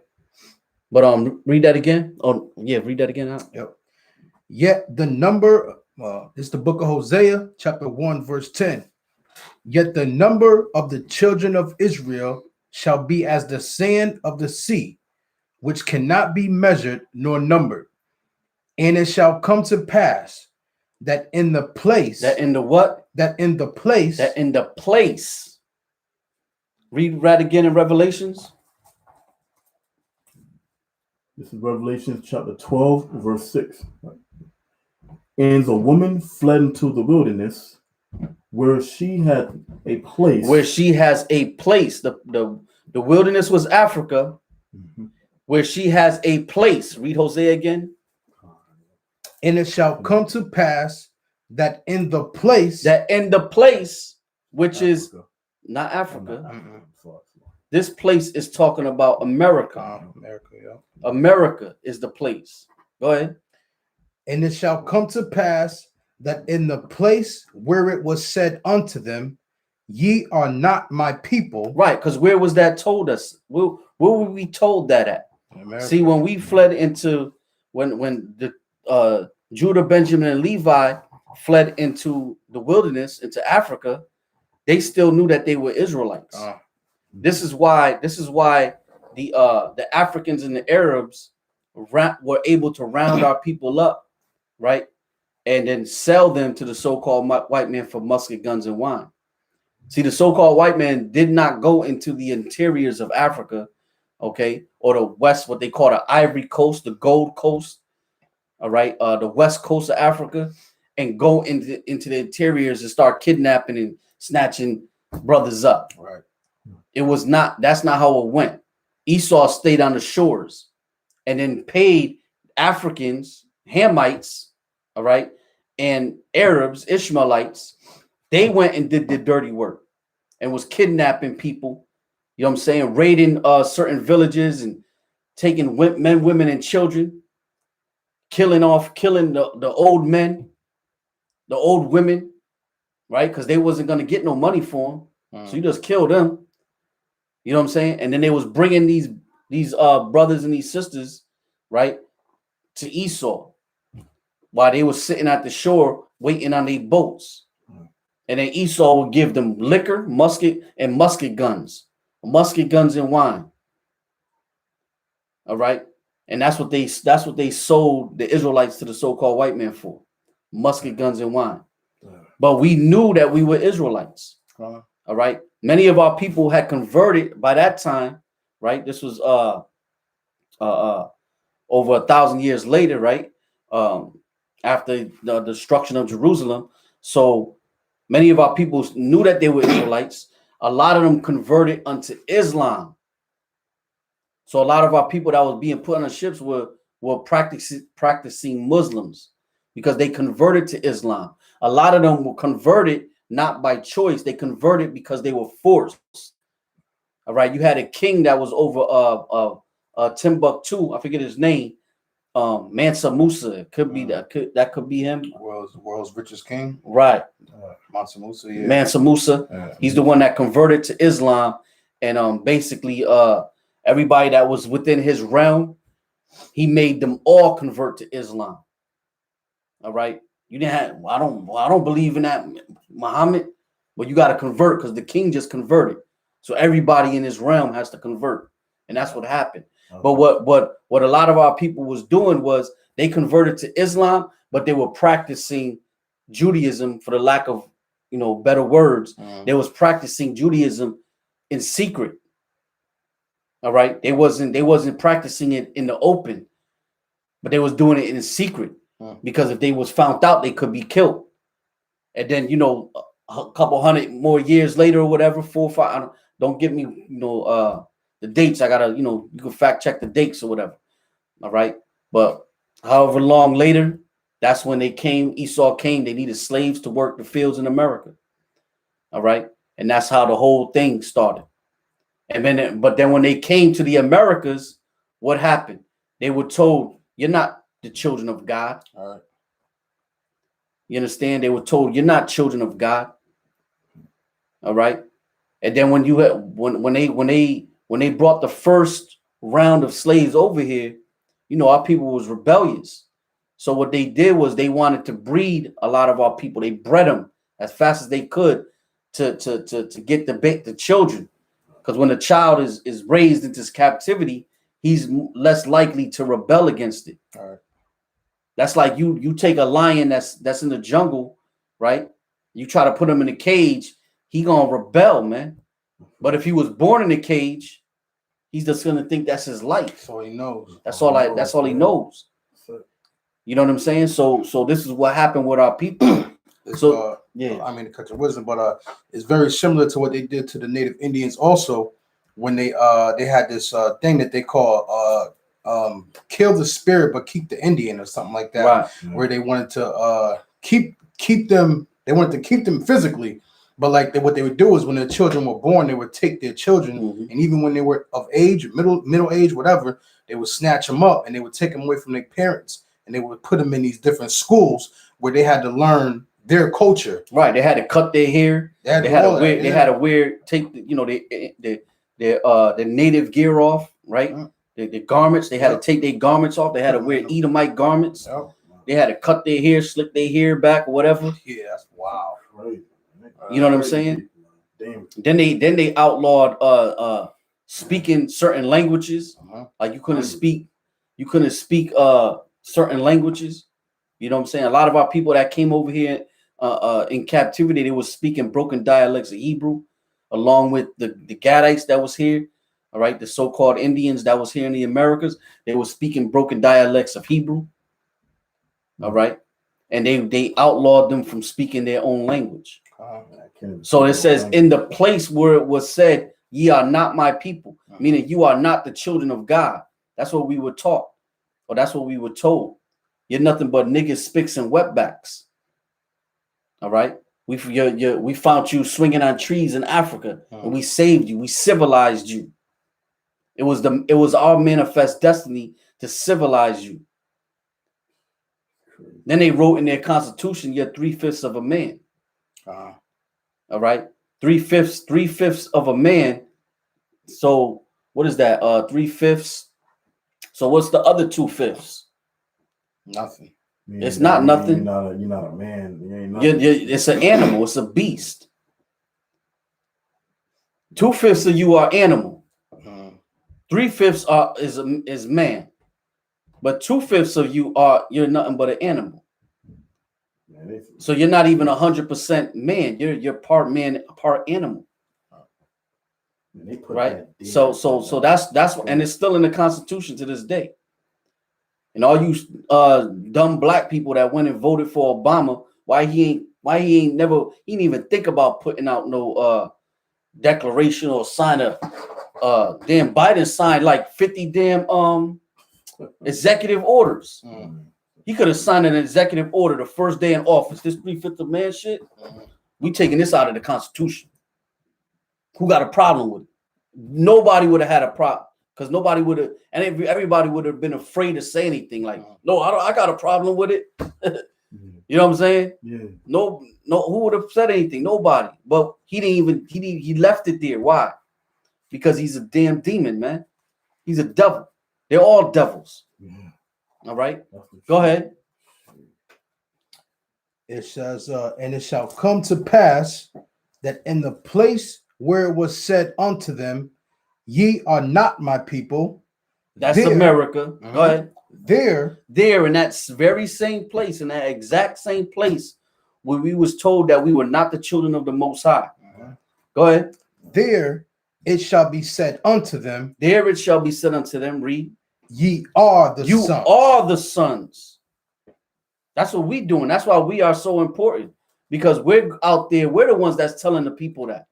But read that again. Oh yeah, read that again out. Yep. Yet the number, it's the book of Hosea, chapter 1, verse 10. Yet the number of the children of Israel shall be as the sand of the sea, which cannot be measured nor numbered. And it shall come to pass that in the place. That in the what? That in the place. That in the place. Read that again in Revelations. This is Revelation chapter 12, verse 6. And the woman fled into the wilderness, where she had a place. Where she has a place. The wilderness was Africa, where she has a place. Read Hosea again. And it shall come to pass that in the place. That in the place, which Africa. Is not Africa. This place is talking about America. America is the place. Go ahead. And it shall come to pass that in the place where it was said unto them, ye are not my people. Right, because where was that told us? Where were we told that at? America. See, when we fled into, when the Judah, Benjamin, and Levi fled into the wilderness, into Africa, they still knew that they were Israelites. This is why the Africans and the Arabs were able to round our people up, right? And then sell them to the so-called white man for musket, guns, and wine. See, the so-called white man did not go into the interiors of Africa, okay, or the west, what they call the Ivory Coast, the Gold Coast, all right, the west coast of Africa, and go into the interiors and start kidnapping and snatching brothers up. Right. It was not. That's not how it went. Esau stayed on the shores, and then paid Africans, Hamites, all right, and Arabs, Ishmaelites. They went and did the dirty work, and was kidnapping people. You know what I'm saying? Raiding certain villages and taking men, women, and children, killing the old men, the old women, right? Because they wasn't gonna get no money for them, so you just killed them. You know what I'm saying? And then they was bringing these brothers and these sisters, right, to Esau while they was sitting at the shore waiting on their boats. And then Esau would give them liquor, musket guns and wine. All right. And that's what they sold the Israelites to the so-called white man for. Musket guns and wine. But we knew that we were Israelites. All right. Many of our people had converted by that time, right? This was over 1,000 years later, right? After the destruction of Jerusalem. So many of our people knew that they were Israelites. A lot of them converted unto Islam. So a lot of our people that was being put on the ships were practicing Muslims because they converted to Islam. A lot of them were converted not by choice. They converted because they were forced. All right. You had a king that was over Timbuktu. I forget his name. Mansa Musa. It could be that could be him. The world's richest king. Right. Mansa Musa. Yeah. Mansa Musa. Yeah. He's the one that converted to Islam, and basically everybody that was within his realm, he made them all convert to Islam. All right. You didn't have. I don't believe in that, Muhammad. But you got to convert because the king just converted. So everybody in his realm has to convert, and that's what happened. Okay. But what a lot of our people was doing was they converted to Islam, but they were practicing Judaism, for the lack of better words. They was practicing Judaism in secret. All right, they wasn't practicing it in the open, but they was doing it in secret because if they was found out, they could be killed. And then a couple hundred more years later or whatever, 4 or 5. Don't give me the dates. I gotta you can fact check the dates or whatever. All right, but however long later, that's when they came. Esau came. They needed slaves to work the fields in America. All right, and that's how the whole thing started. And then, but then when they came to the Americas, what happened? They were told, "You're not the children of God." All right. You understand? They were told, "You're not children of God." All right. And then when they brought the first round of slaves over here, our people was rebellious. So what they did was they wanted to breed a lot of our people. They bred them as fast as they could to get the children. Because when a child is raised into this captivity, he's less likely to rebel against it. All right. That's like you take a lion that's in the jungle, right? You try to put him in a cage, he gonna rebel, man. But if he was born in a cage, he's just gonna think that's his life. That's all he knows. That's all he knows. You know what I'm saying? So this is what happened with our people. Yeah. I mean, to cut your wisdom, but it's very similar to what they did to the Native Indians also when they had this thing that they call kill the spirit but keep the Indian or something like that, right. Where they wanted to keep them. They wanted to keep them physically, but what they would do is when their children were born, they would take their children, and even when they were of age, middle age, whatever, they would snatch them up and they would take them away from their parents and they would put them in these different schools where they had to learn their culture. Right. They had to cut their hair. They had to wear take their native gear off, right? The garments. They had to take their garments off. They had to wear Edomite garments. Yep. They had to cut their hair, slick their hair back, or whatever. Yeah, that's wow. Right. You know what I'm saying? Damn. Then they outlawed speaking certain languages. Like you couldn't speak certain languages. You know what I'm saying? A lot of our people that came over here in captivity, they were speaking broken dialects of Hebrew, along with the Gadites that was here. All right, the so-called Indians that was here in the Americas, they were speaking broken dialects of Hebrew. All right, and they outlawed them from speaking their own language. So it says in the place where it was said, "Ye are not my people," meaning you are not the children of God. That's what we were taught, or that's what we were told. You're nothing but niggas, spicks, and wetbacks. All right, we found you swinging on trees in Africa, and we saved you. We civilized you. It was our manifest destiny to civilize you. Then they wrote in their constitution, you're 3/5 of a man. All right. 3/5 of a man. So what is that? 3/5. So what's the other 2/5? Nothing. It's not nothing. You're not a man. You ain't nothing. It's an animal. It's a beast. 2/5 of you are animal. 3/5 is man. But 2/5 of you're nothing but an animal. Man, so you're not even 100% man. You're part man, part animal. Man, right? So that's and it's still in the Constitution to this day. And all you dumb black people that went and voted for Obama, why he didn't even think about putting out no declaration or sign a damn Biden signed like 50 damn executive orders. He could have signed an executive order the first day in office. This 3/5 of man shit, we taking this out of the Constitution. Who got a problem with it? Nobody would have had a problem. Because nobody would have, and everybody would have been afraid to say anything like, no, I got a problem with it. You know what I'm saying? Yeah. No, who would have said anything? Nobody. But he left it there. Why? Because he's a damn demon, man. He's a devil. They're all devils. Yeah. All right. Go ahead. It says, and it shall come to pass that in the place where it was said unto them, ye are not my people. That's there, America. Go ahead. There in that very same place, in that exact same place where we was told that we were not the children of the Most High. Go ahead. There it shall be said unto them. There it shall be said unto them. Read. Ye are the you sons. are the sons. That's what we doing. That's why we are so important. Because we're out there. We're the ones that's telling the people that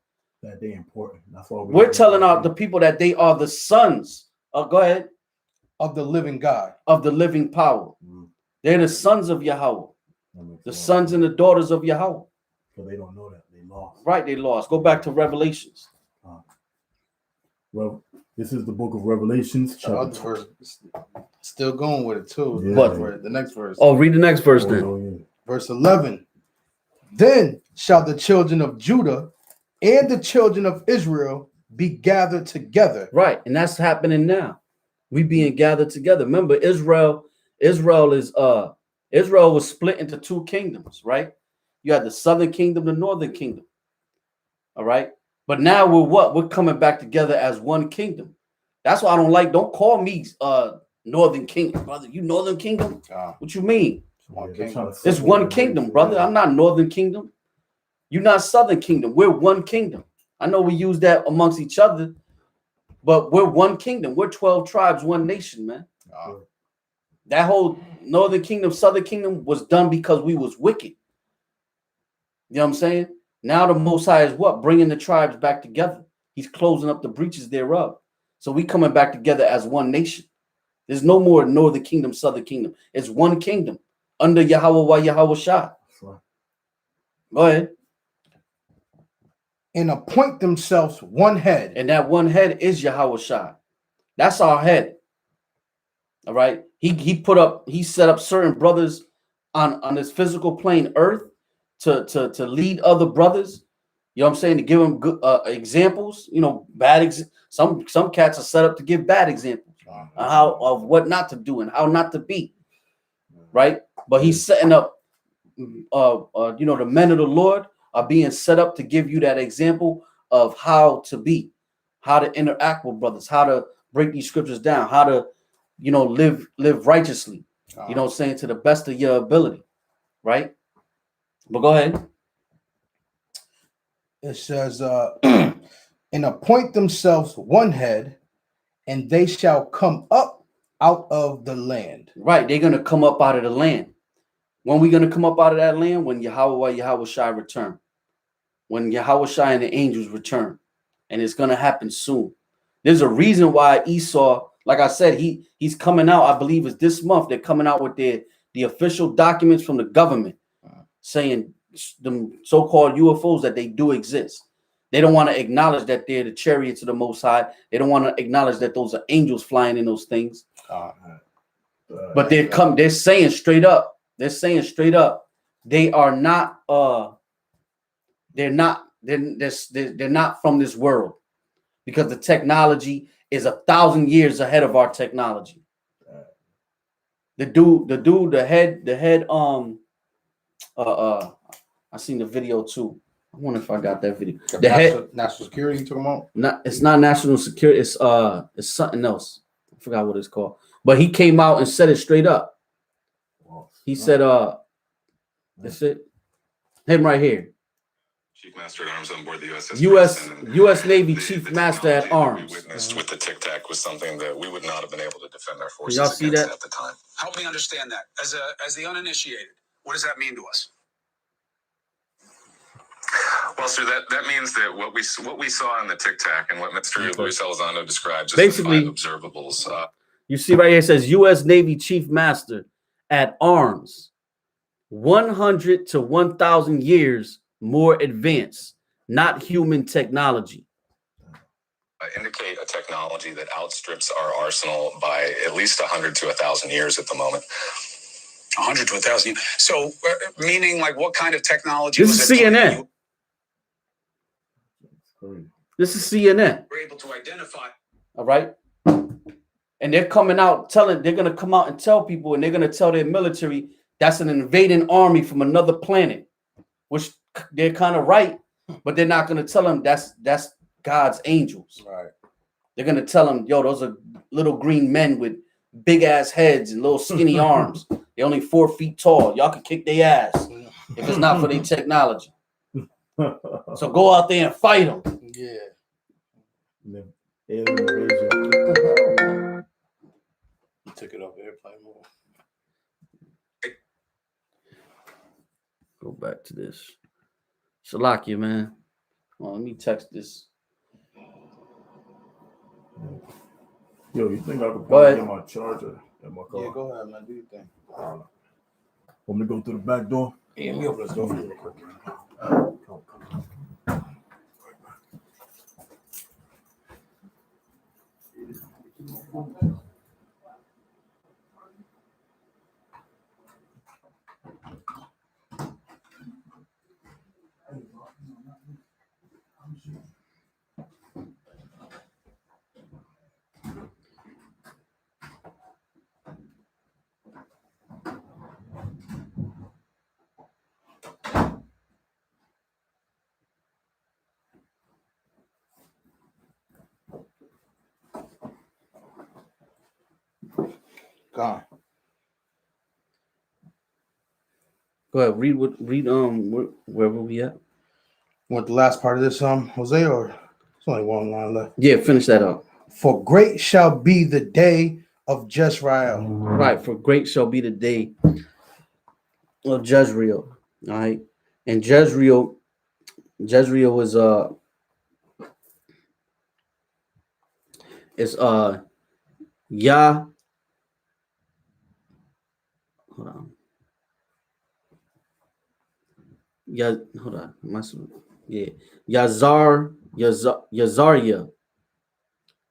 they important. That's why we're telling out the people that they are the sons. Go ahead. Of the living God. Of the living power. They're the sons of Yahweh. The sons and the daughters of Yahweh. So they don't know that. They lost. Right, they lost. Go back to Revelations. Well, this is the book of Revelations. Still going with it too. Yeah. What? The next verse. Oh, read the next verse then. Yeah. Verse 11. Then shall the children of Judah and the children of Israel be gathered together. Right, and that's happening now. We being gathered together. Remember, Israel was split into two kingdoms, right? You had the southern kingdom, the northern kingdom. All right. But now we're coming back together as one kingdom. That's why don't call me northern kingdom, brother. You northern kingdom? What you mean? It's one kingdom, brother. I'm not northern kingdom. You're not southern kingdom. We're one kingdom. I know we use that amongst each other, but we're one kingdom. We're 12 tribes, one nation, man. That whole northern kingdom, southern kingdom was done because we was wicked. You know what I'm saying? Now the Most High is what? Bringing the tribes back together. He's closing up the breaches thereof. So we coming back together as one nation. There's no more northern kingdom, southern kingdom. It's one kingdom under Yahweh wa Yahweh Shah. Right. Go ahead. And appoint themselves one head. And that one head is Yahweh Shah. That's our head. All right. He set up certain brothers on this physical plane earth to lead other brothers. You know what I'm saying? To give them good examples, some cats are set up to give bad examples of what not to do and how not to be. Right. But he's setting up the men of the Lord are being set up to give you that example of how to be, how to interact with brothers, how to break these scriptures down, how to, live righteously, you know what I'm saying, to the best of your ability, right? But go ahead. It says, and appoint themselves one head, and they shall come up out of the land. Right, they're going to come up out of the land. When we going to come up out of that land? When Yahweh Shai return. When Yahweh Shai and the angels return. And it's going to happen soon. There's a reason why Esau, like I said, he's coming out. I believe it's this month. They're coming out with the official documents from the government saying them so-called UFOs that they do exist. They don't want to acknowledge that they're the chariots of the Most High. They don't want to acknowledge that those are angels flying in those things. But they're saying straight up, they're saying straight up, they're not from this world, because the technology is 1,000 years ahead of our technology. The head I seen the video too. I wonder if I got that video. The national security you talking about? It's not national security, it's something else. I forgot what it's called. But he came out and said it straight up. He said that's it. Him right here. Chief Master at Arms on board the USS U.S. Navy Chief Master at Arms. We witnessed with the Tic Tac was something that we would not have been able to defend our forces y'all see against that? at the time. Help me understand that. As the uninitiated, what does that mean to us? Well, sir, that means that what we saw in the Tic Tac and what Mr. Luis Elizondo describes as basically the 5 observables. You see right here, it says U.S. Navy Chief Master at Arms, 100 to 1,000 years more advanced, not human technology. Indicate a technology that outstrips our arsenal by at least 100 to 1,000 years at the moment. 100 to 1,000. So, meaning like what kind of technology? This is CNN. This is CNN. We're able to identify. All right. And they're coming out they're going to come out and tell people, and they're going to tell their military that's an invading army from another planet, which they're kind of right, but they're not going to tell them that's God's angels. Right. They're going to tell them, yo, those are little green men with big ass heads and little skinny arms. They're only 4 feet tall. Y'all can kick their ass if it's not for their technology. So go out there and fight them. Yeah. You took it off airplane mode. Go back to this. Shalakia, man. Come on, let me text this. Yo, you think I could probably get my charger in my car? Yeah, go ahead, man. Do your thing. Want me to go through the back door? Yeah, me open this door for you real quick. Gone. Go ahead, read wherever we at. Want the last part of this, Jose, or it's only one line left. Yeah, finish that up. For great shall be the day of Jezreel. Right, for great shall be the day of Jezreel. All right. And Jezreel is Yah. Hold on. Yeah, hold on. Yeah. Yazariah.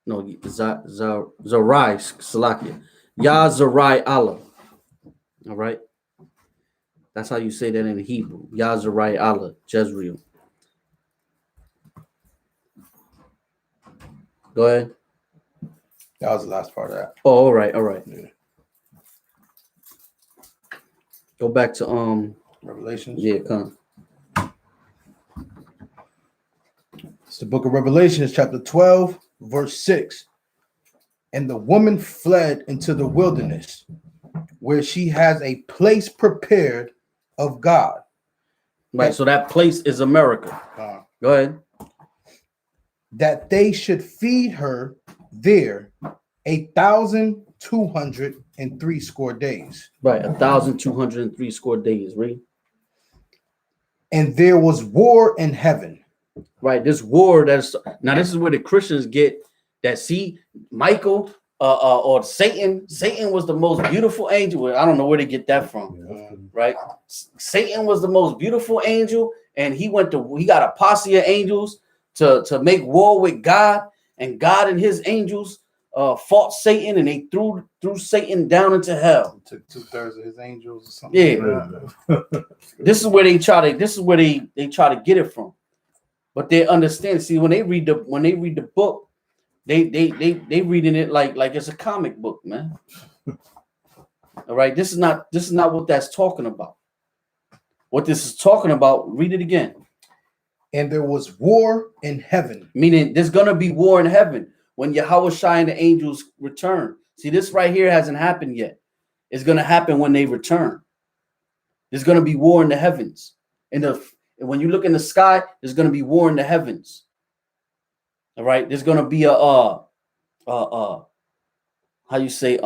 No, Zarai, Salakia. Yazarai Allah. All right. That's how you say that in Hebrew. Yazarai Allah, Jezreel. Go ahead. That was the last part of that. Oh, all right. Yeah. Go back to Revelations. Yeah, come. It's the book of Revelations, chapter 12, verse 6. And the woman fled into the wilderness, where she has a place prepared of God. Right, so that place is America. Go ahead. That they should feed her there 1,203 score days. Right, 1,203 score days, right? And there was war in heaven. Right, this war this is where the Christians get that. See, Michael or Satan was the most beautiful angel. I don't know where they get that from. Right, Satan was the most beautiful angel, and he got a posse of angels to make war with God, and God and his angels fought Satan and they threw Satan down into hell. Took 2/3 of his angels or something. Yeah. This is where they try to get it from. But they understand. See, when they read the book, they reading it like it's a comic book, man. All right, this is not what that's talking about. What this is talking about, read it again. And there was war in heaven. Meaning there's gonna be war in heaven when Yahweh Shai and the angels return. See, this right here hasn't happened yet. It's gonna happen when they return. There's gonna be war in the heavens. When you look in the sky, there's gonna be war in the heavens. All right, there's gonna be a how you say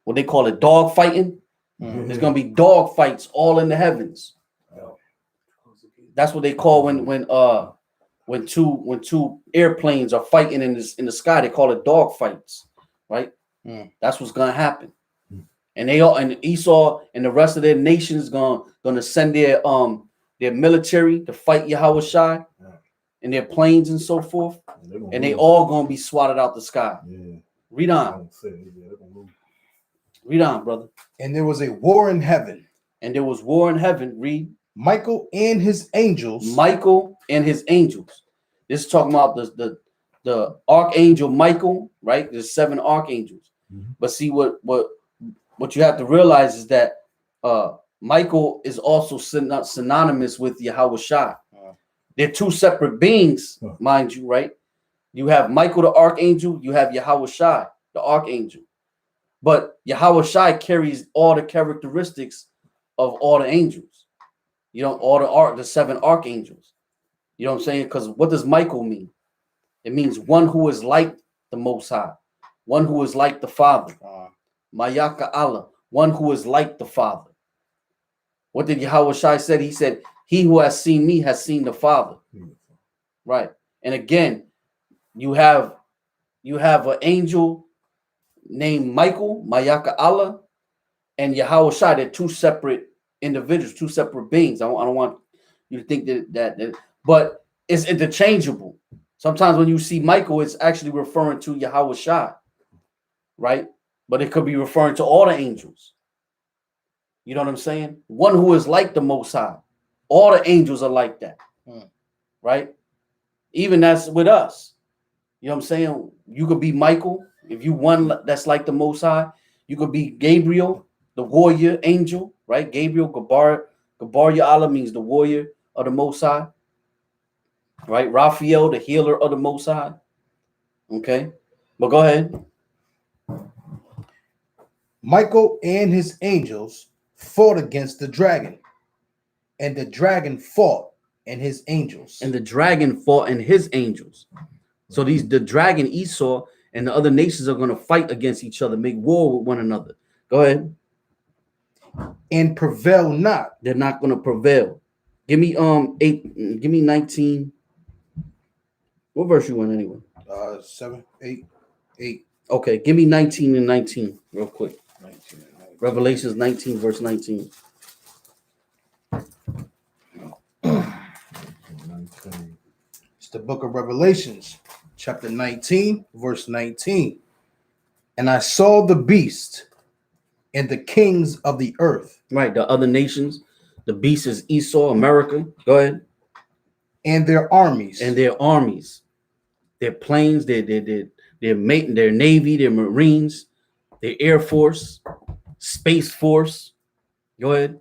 what they call it, dog fighting. Mm-hmm. There's gonna be dog fights all in the heavens. That's what they call when two airplanes are fighting in the sky. They call it dog fights, right? That's what's gonna happen. And Esau and the rest of their nations gonna send their military to fight Yahweh Shai and their planes and so forth, and they all gonna be swatted out the sky. Yeah. Read on. Read on, brother. And there was a war in heaven. And there was war in heaven. Read. Michael and his angels. Michael and his angels. This is talking about the archangel Michael, right? There's 7 archangels. Mm-hmm. But see what you have to realize is that Michael is also synonymous with Yahweh Shai. They're 2 separate beings, mind you, right? You have Michael the archangel, you have Yahweh Shai, the archangel. But Yahweh Shai carries all the characteristics of all the angels. You know, all the 7 archangels. You know what I'm saying? Because what does Michael mean? It means one who is like the Most High, one who is like the Father. Mayaka Allah, one who is like the Father. What did Yahweh Shai said? He said, "He who has seen me has seen the Father." Right. And again, you have an angel named Michael, Mayaka Allah, and Yahweh Shai. They're 2 separate individuals, 2 separate beings. I don't want you to think that but it's interchangeable. Sometimes when you see Michael, it's actually referring to Yahweh Shai, right? But it could be referring to all the angels. You know what I'm saying? One who is like the Most High. All the angels are like that, right? Even that's with us. You know what I'm saying? You could be Michael. If you one that's like the Most High, you could be Gabriel, the warrior angel, right? Gabriel, Gabar Allah means the warrior of the Most High, right? Raphael, the healer of the Most High. Okay, but go ahead. Michael and his angels fought against the dragon, and the dragon fought and his angels. And the dragon fought and his angels. So the dragon Esau and the other nations are going to fight against each other, make war with one another. Go ahead. And prevail not. They're not going to prevail. Give me 19. What verse you want anyway? 7, 8, 8. Okay, give me 19 and 19 real quick. 19 and 19. Revelations 19 verse 19. It's the book of Revelations, chapter 19, verse 19. And I saw the beast and the kings of the earth. Right, the other nations. The beast is Esau, America. Go ahead. And their armies. And their armies. Their planes, their navy, their marines, their air force, space force. Go ahead.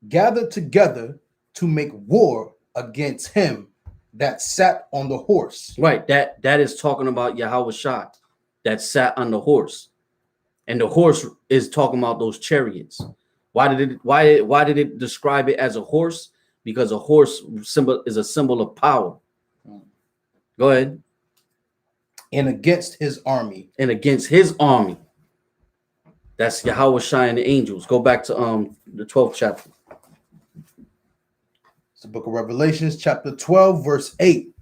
Gathered together to make war against him that sat on the horse. Right, that is talking about Yahweh Shai that sat on the horse. And the horse is talking about those chariots. Why did it describe it as a horse? Because a horse is a symbol of power. Go ahead. And against his army. And against his army. That's Yahweh Shai and the angels. Go back to the 12th chapter. It's the book of Revelations, chapter 12, verse 8.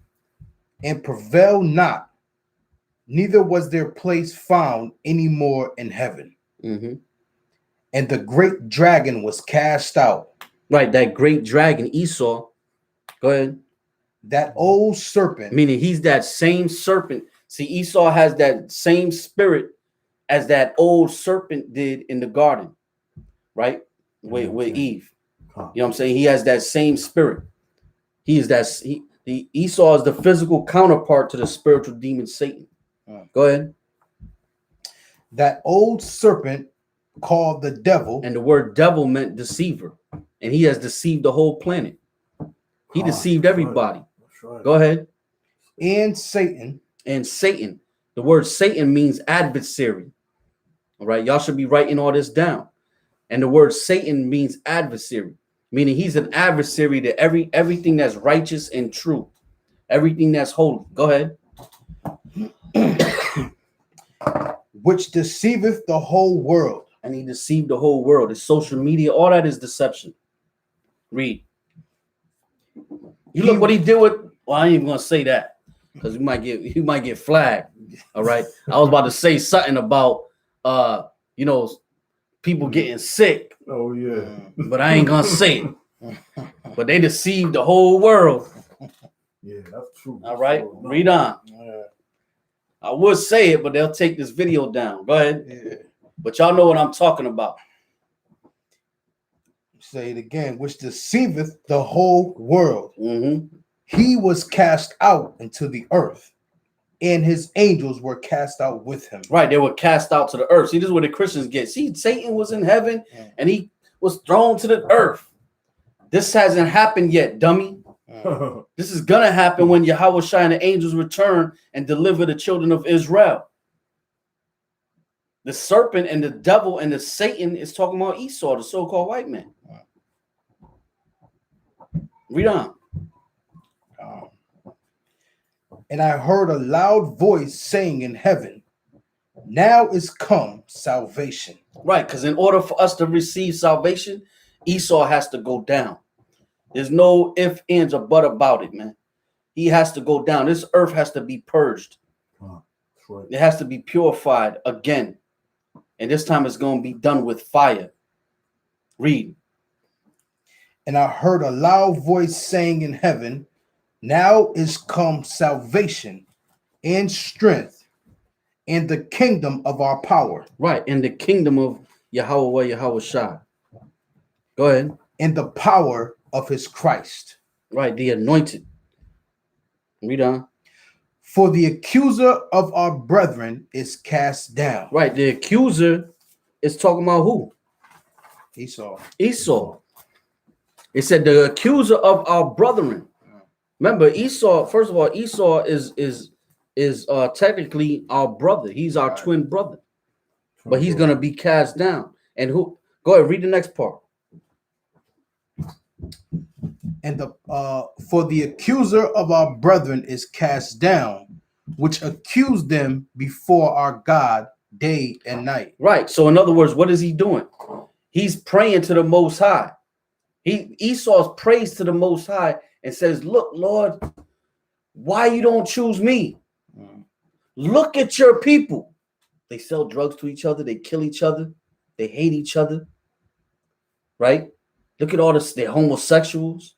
And prevail not, neither was their place found any more in heaven. Mm-hmm. And the great dragon was cast out. Right, that great dragon, Esau. Go ahead. That old serpent. Meaning he's that same serpent See, Esau has that same spirit as that old serpent did in the garden, right? With Eve. You know what I'm saying? He has that same spirit. The Esau is the physical counterpart to the spiritual demon Satan. Go ahead. That old serpent called the devil. And the word devil meant deceiver. And he has deceived the whole planet. He deceived everybody. Right. Go ahead. And Satan. And Satan. The word Satan means adversary. All right. Y'all should be writing all this down. And the word Satan means adversary, meaning he's an adversary to everything that's righteous and true, everything that's holy. Go ahead. Which deceiveth the whole world. And he deceived the whole world. It's social media. All that is deception. Read. You look what he did with. Well, I ain't even gonna say that because you might get flagged. All right. I was about to say something about people getting sick. Oh yeah. But I ain't gonna say it. But they deceived the whole world. Yeah, that's true. All right. Read on. I would say it, but they'll take this video down. Go ahead. Yeah. But y'all know what I'm talking about. Say it again. Which deceiveth the whole world. Mm-hmm. He was cast out into the earth, and his angels were cast out with him. Right. They were cast out to the earth. See, this is what the Christians get. See, Satan was in heaven and he was thrown to the earth. This hasn't happened yet, dummy. This is going to happen when Yahweh Shai and the angels return and deliver the children of Israel. The serpent and the devil and the Satan is talking about Esau, the so-called white man. Read on. And I heard a loud voice saying in heaven, now is come salvation. Right, because in order for us to receive salvation, Esau has to go down. There's no if, ands, or but about it, man. He has to go down. This earth has to be purged. Right. It has to be purified again. And this time it's going to be done with fire. Read. And I heard a loud voice saying in heaven, now is come salvation and strength and the kingdom of our power. Right, in the kingdom of Yahweh Shai. Go ahead. And the power of his Christ. Right, the anointed. Read on. For the accuser of our brethren is cast down. Right, the accuser is talking about who? Esau. It said the accuser of our brethren. Remember, Esau, first of all, Esau is technically our brother. He's our twin brother. But he's going to be cast down. And who? Go ahead, read the next part. And for the accuser of our brethren is cast down, which accused them before our God day and night. Right. So in other words, what is he doing? He's praying to the Most High. Esau's prays to the Most High and says, look, Lord, why you don't choose me? Look at your people. They sell drugs to each other. They kill each other. They hate each other. Right? Look at all this. They're homosexuals.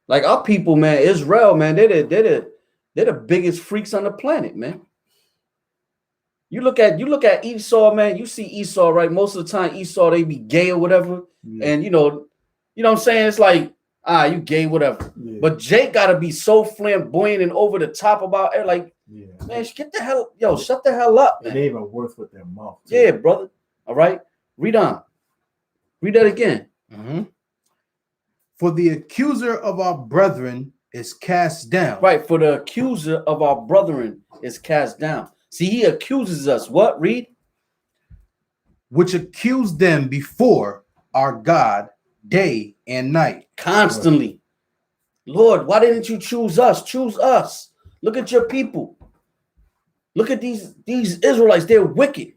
Like our people, man, Israel, man, they're the biggest freaks on the planet, man. You look at Esau, man. You see Esau, right? Most of the time, Esau, they be gay or whatever. Yeah. And you know what I'm saying? It's like, you gay, whatever. Yeah. But Jake gotta be so flamboyant and over the top about it. Like, man, get the hell, shut the hell up, man. And they even worse with their mouth. Too. Yeah, brother. All right. Read on. Read that again. Mm-hmm. For the accuser of our brethren is cast down. Right. For the accuser of our brethren is cast down. See, he accuses us. What? Read. Which accused them before our God day and night. Constantly. Lord, why didn't you choose us? Choose us. Look at your people. Look at these Israelites. They're wicked.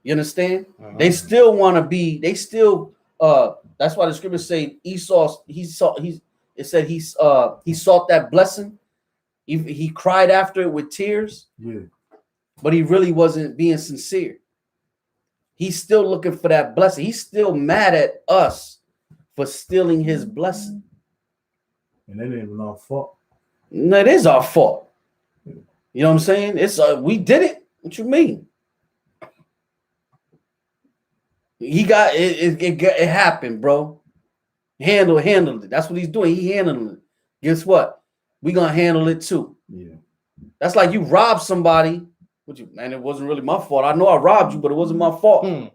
You understand? Uh-huh. They still want to be, that's why the scriptures say Esau, he sought that blessing. He cried after it with tears, but he really wasn't being sincere. He's still looking for that blessing. He's still mad at us for stealing his blessing. And it ain't even our fault. No, it is our fault. You know what I'm saying? It's we did it. What you mean? He got it. It happened, bro. Handled it. That's what he's doing. He handled it. Guess what? We gonna handle it too. Yeah. That's like you robbed somebody. Man, it wasn't really my fault. I know I robbed you, but it wasn't my fault.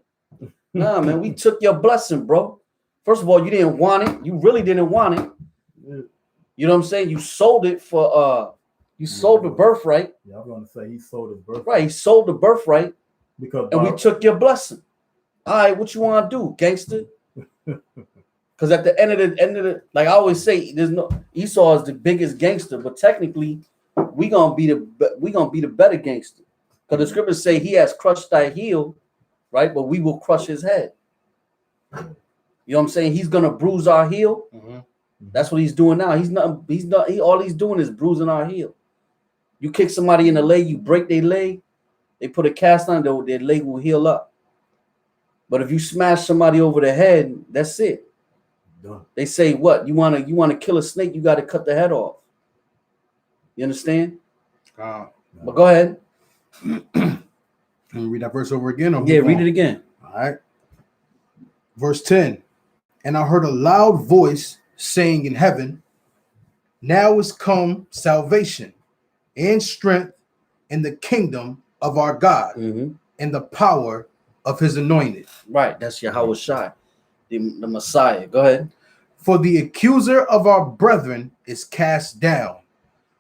Nah, man, we took your blessing, bro. First of all, you didn't want it. You really didn't want it. Yeah. You know what I'm saying? You sold it for you sold the birthright. Yeah, I'm gonna say he sold his birthright. Right, he sold the birthright Because and we took your blessing. All right, what you want to do, gangster? Because at the end of the, like I always say, there's no Esau is the biggest gangster, but technically, we gonna be the better gangster. Because the scriptures say he has crushed thy heel, right? But we will crush his head. You know what I'm saying? He's gonna bruise our heel. Mm-hmm. That's what he's doing now. He's not. All he's doing is bruising our heel. You kick somebody in the leg, you break their leg. They put a cast on, their leg will heal up. But if you smash somebody over the head, that's it. Done. They say, what? You wanna kill a snake, you got to cut the head off. You understand? But go ahead. Let me read that verse over again. Yeah, read it again. All right. Verse 10. And I heard a loud voice saying in heaven, now is come salvation and strength in the kingdom of our God and the power of his anointed. Right, that's Yahweh Shai, the Messiah. Go ahead. For the accuser of our brethren is cast down,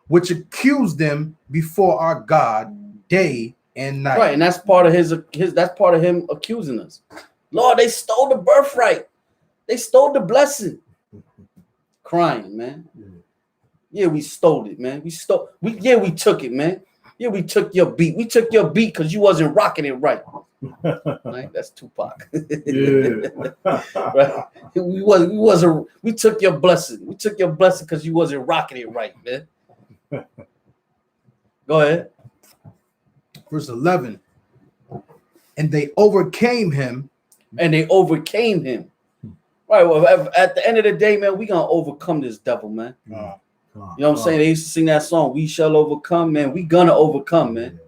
which accused them before our God day and night. Right, and that's part of his that's part of him accusing us. Lord, they stole the birthright. They stole the blessing. Crying, man. Yeah, we stole it, man. We took it, man. Yeah, we took your beat. We took your beat because you wasn't rocking it right. Right? That's Tupac. Yeah. Right? We took your blessing. We took your blessing because you wasn't rocking it right, man. Go ahead. Verse 11. And they overcame him. Right. Well, at the end of the day, man, we gonna overcome this devil, man. You know what I'm saying? They used to sing that song, "We shall overcome," man. We gonna overcome, man.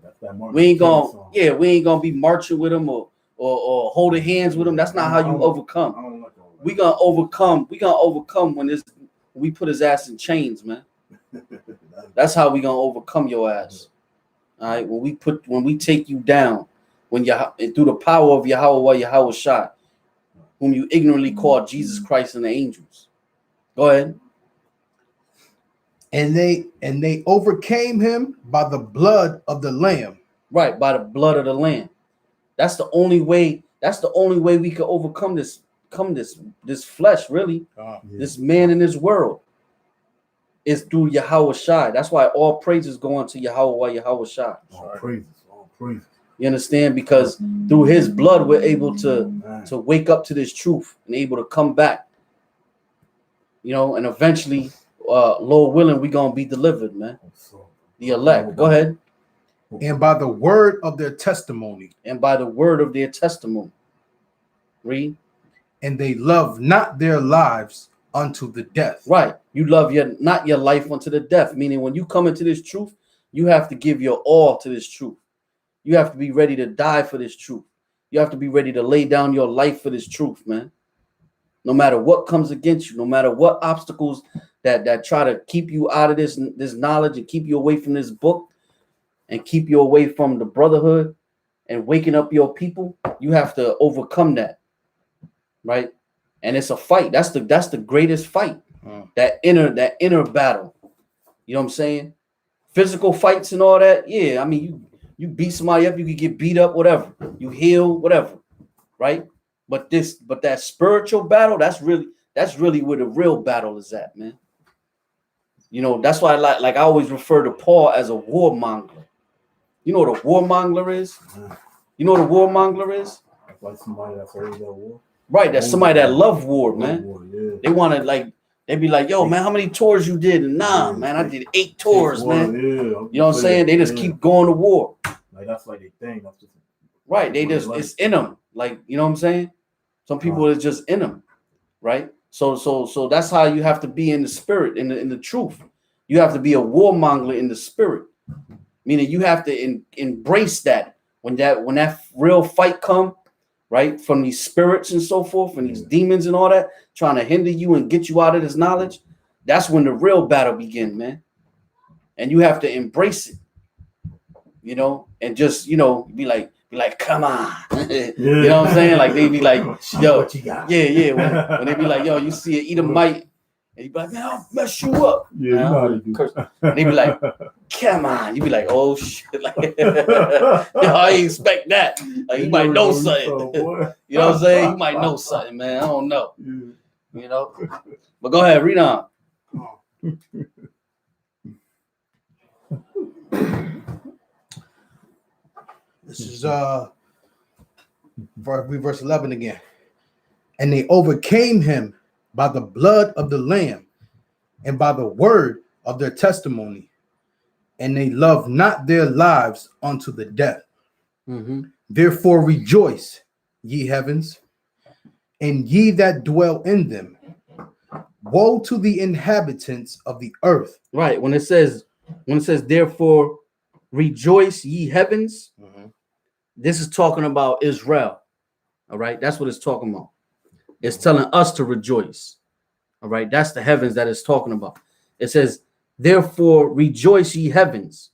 We ain't gonna be marching with them or holding hands with them. That's not how you overcome. We gonna overcome. We gonna overcome when we put his ass in chains, man. That's how we gonna overcome your ass. All right. When we take you down, when you through the power of Yahweh Shai, whom you ignorantly call Jesus Christ and the angels. Go ahead. And they overcame him by the blood of the Lamb. Right, by the blood of the Lamb. That's the only way. That's the only way we can overcome this flesh, really. This man in this world is through Yahweh Shai. That's why all praises go on to Yahweh Shai. All praises. You understand? Because through his blood, we're able to wake up to this truth and able to come back. You know, and eventually, Lord willing, we're gonna be delivered, man. The elect. Go ahead. And by the word of their testimony. Read. And they love not their lives unto the death. Right. You love not your life unto the death. Meaning when you come into this truth, you have to give your all to this truth. You have to be ready to die for this truth. You have to be ready to lay down your life for this truth, man. No matter what comes against you, no matter what obstacles that try to keep you out of this knowledge and keep you away from this book and keep you away from the brotherhood and waking up your people, you have to overcome that, right? And it's a fight. That's the greatest fight. That inner battle. You know what I'm saying? Physical fights and all that. Yeah, I mean you beat somebody up, you could get beat up, whatever. You heal, whatever, right? But that spiritual battle, that's really where the real battle is at, man. You know, that's why I always refer to Paul as a warmonger. You know what a warmonger is? You know what a warmonger is? Like somebody that's always at war. Right, that's somebody that love war, man. Yeah. They want to they be like, yo, man, how many tours you did? And man, I did 8 tours, man. You know what I'm saying? They just keep going to war. Like that's like a thing. That's just right. They just it's in them. Like, you know what I'm saying? Some people it's just in them, right? So that's how you have to be in the spirit, in the truth. You have to be a warmonger in the spirit, meaning you have to embrace that when that real fight come, right, from these spirits and so forth, and these demons and all that, trying to hinder you and get you out of this knowledge. That's when the real battle begins, man. And you have to embrace it, you know, and just, you know, be like, come on. You know what I'm saying? Like they be like, yo, yeah. When they be like, yo, you see an Edomite, and you be like, man, I'll mess you up. Yeah, you know how to do that. And they be like, come on. You be like, oh shit. Like, yo, I ain't expect that. Like, you might know something. You know what I'm saying? You might know something, man. I don't know. You know? But go ahead, read on. This is verse 11 again. And they overcame him by the blood of the Lamb and by the word of their testimony, and they loved not their lives unto the death. Therefore rejoice, ye heavens, and ye that dwell in them. Woe to the inhabitants of the earth. Right. When it says therefore rejoice, ye heavens, this is talking about Israel. All right. That's what it's talking about. It's telling us to rejoice. All right. That's the heavens that it's talking about. It says, therefore rejoice, ye heavens,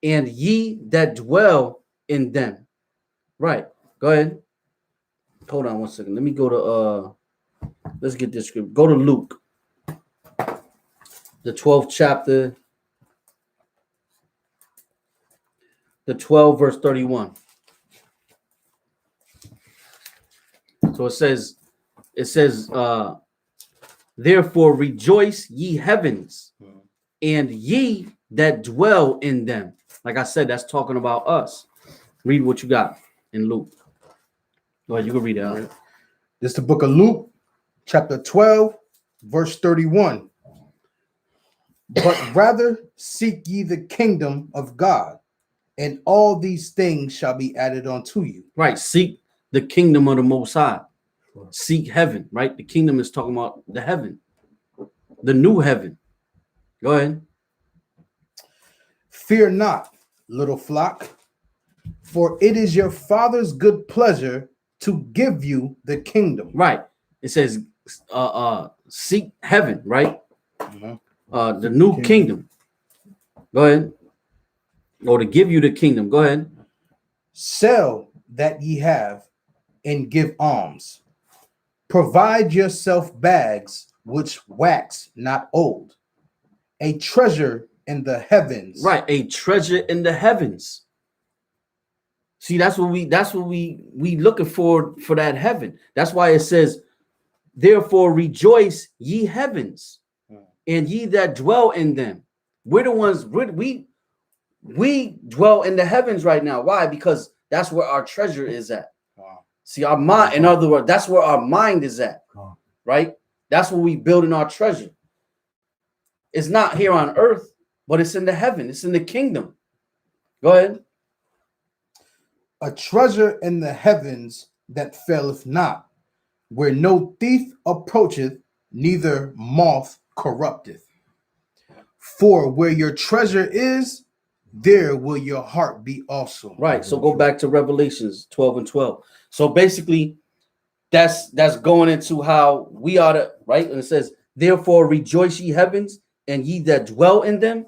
and ye that dwell in them. Right. Go ahead. Hold on one second. Let me go to let's get this script. Go to Luke, the 12th chapter, the 12 verse 31. So it says, therefore rejoice, ye heavens, and ye that dwell in them. Like I said, that's talking about us. Read what you got in Luke. Go ahead, you can read it. Right. This is the book of Luke, chapter 12, verse 31. But rather seek ye the kingdom of God, and all these things shall be added unto you. Right. Seek the kingdom of the Most High. Seek heaven, right? The kingdom is talking about the heaven, the new heaven. Go ahead. Fear not, little flock, for it is your Father's good pleasure to give you the kingdom. Right. It says, seek heaven, right? The new kingdom. Go ahead. Or to give you the kingdom. Go ahead. Sell that ye have and give alms. Provide yourself bags which wax not old, a treasure in the heavens. Right, a treasure in the heavens. See, that's what we looking for that heaven. That's why it says, therefore rejoice, ye heavens, and ye that dwell in them. We're the ones, we dwell in the heavens right now. Why? Because that's where our treasure is at. See, our mind, in other words, that's where our mind is at, right? That's where we building our treasure. It's not here on earth, but it's in the heaven. It's in the kingdom. Go ahead. A treasure in the heavens that faileth not, where no thief approacheth, neither moth corrupteth. For where your treasure is, there will your heart be also. Right. So go back to Revelations 12 and 12. So basically, that's going into how we ought to, right? And it says, therefore rejoice, ye heavens, and ye that dwell in them.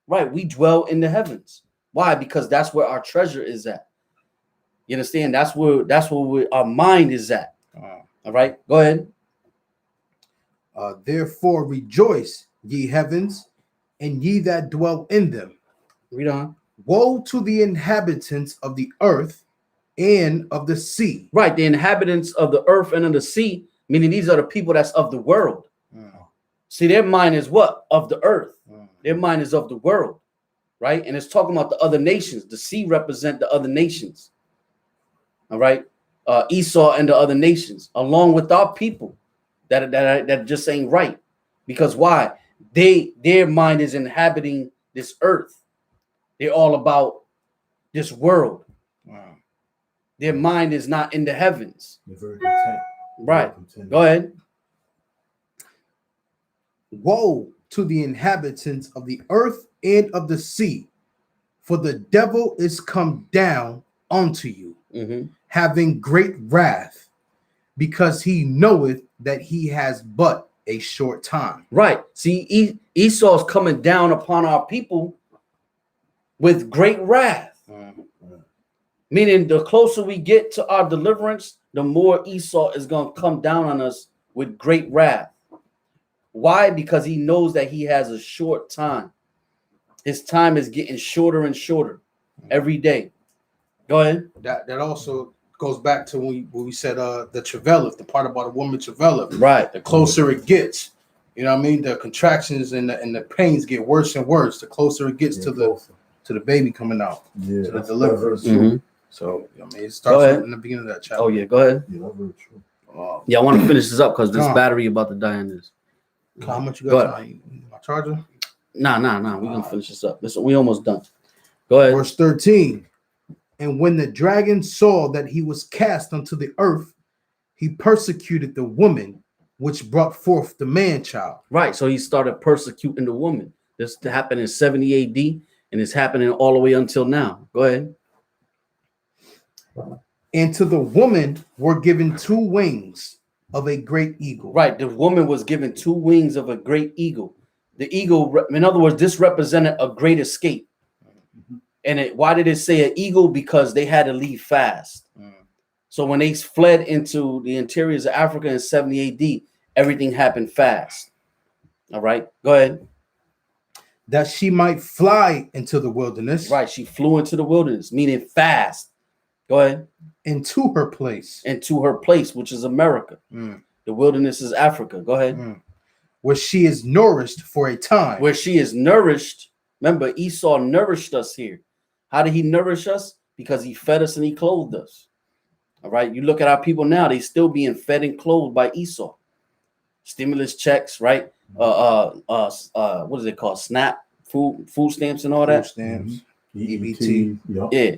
Right. We dwell in the heavens. Why? Because that's where our treasure is at. You understand? That's where our mind is at. All right. Go ahead. Therefore rejoice, ye heavens, and ye that dwell in them. Read on. Woe to the inhabitants of the earth and of the sea. Right, the inhabitants of the earth and of the sea, meaning these are the people that's of the world. See, their mind is what? Of the earth. Their mind is of the world, right? And it's talking about the other nations. The sea represent the other nations. All right, Esau and the other nations, along with our people that just ain't right. Because why? Their mind is inhabiting this earth. They're all about this world. Their mind is not in the heavens. They're very content. Right. Go ahead. Woe to the inhabitants of the earth and of the sea, for the devil is come down unto you, having great wrath, because he knoweth that he has but a short time. Right. See, Esau's coming down upon our people with great wrath. Meaning the closer we get to our deliverance, the more Esau is going to come down on us with great wrath. Why? Because he knows that he has a short time. His time is getting shorter and shorter every day. Go ahead. That also goes back to when we said the travaileth, the part about a woman travaileth. Right. The closer it gets, you know what I mean? The contractions and the pains get worse and worse. The closer it gets to the baby coming out, to the deliverance. So I mean, it starts in the beginning of that chapter. Oh yeah, go ahead. Yeah, that's very true. Yeah, I want to finish this up because this battery about to die in this. How much you got? My charger? Nah. We're gonna finish this up. Listen, we almost done. Go ahead. Verse 13. And when the dragon saw that he was cast unto the earth, he persecuted the woman which brought forth the man child. Right. So he started persecuting the woman. This happened in 70 AD, and it's happening all the way until now. Go ahead. And to the woman were given 2 wings of a great eagle. Right. The woman was given 2 wings of a great eagle. The eagle, in other words, this represented a great escape. And why did it say an eagle? Because they had to leave fast. So when they fled into the interiors of Africa in 70 AD, everything happened fast. All right. Go ahead. That she might fly into the wilderness. Right. She flew into the wilderness, meaning fast. Go ahead. Into her place. Into her place, which is America. The wilderness is Africa. Go ahead. Where she is nourished for a time. Where she is nourished. Remember, Esau nourished us here. How did he nourish us? Because he fed us and he clothed us. All right. You look at our people now, they still being fed and clothed by Esau. Stimulus checks, right? What is it called? SNAP, food stamps and all that. Food stamps, EBT. Yeah.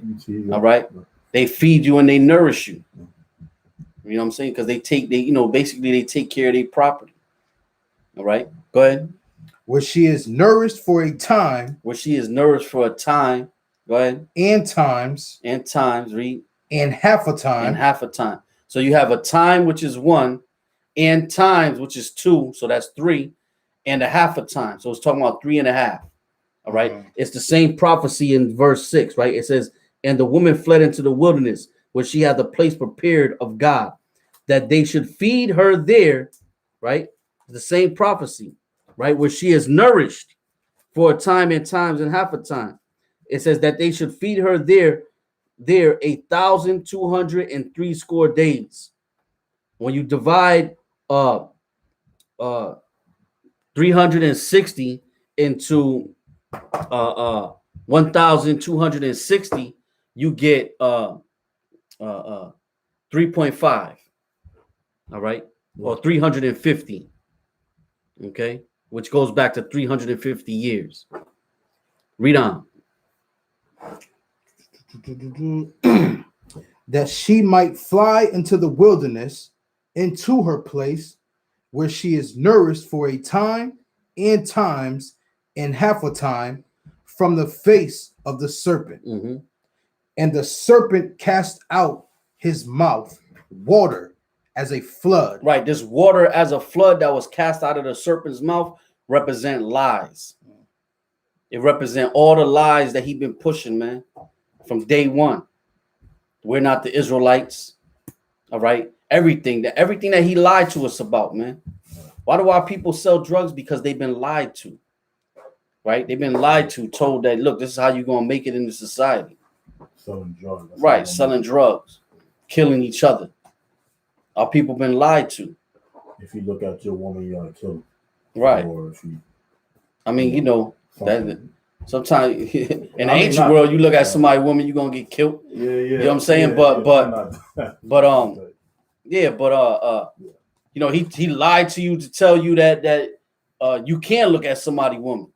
All right. They feed you and they nourish you. You know what I'm saying? Because they basically they take care of their property. All right. Go ahead. Where she is nourished for a time. Where she is nourished for a time. Go ahead. And times. Read. And half a time. And half a time. So you have a time, which is 1, and times, which is 2. So that's 3, and a half a time. So it's talking about 3.5. All right. It's the same prophecy in verse 6, right? It says, and the woman fled into the wilderness, where she had the place prepared of God, that they should feed her there, right? The same prophecy, right? Where she is nourished for a time and times and half a time. It says that they should feed her there 1,203 score days. When you divide 360 into 1,260, you get 3.5. All right, or 350. Okay, which goes back to 350 years. Read on. That she might fly into the wilderness, into her place, where she is nourished for a time and times and half a time from the face of the serpent. And the serpent cast out his mouth water as a flood. Right, this water as a flood that was cast out of the serpent's mouth represent lies. It represent all the lies that he been pushing, man, from day one. We're not the Israelites. All right. Everything that he lied to us about, man. Why do our people sell drugs? Because they've been lied to. Right? They've been lied to, told that, look, this is how you're going to make it into society. Selling drugs. Right. Selling drugs, killing each other. Our people been lied to. If you look at your woman, you gotta kill her. Right. Or if you, that sometimes in the ancient world, you look at somebody, woman, you're gonna get killed. Yeah. You know what I'm saying? He lied to you to tell you that you can look at somebody, woman.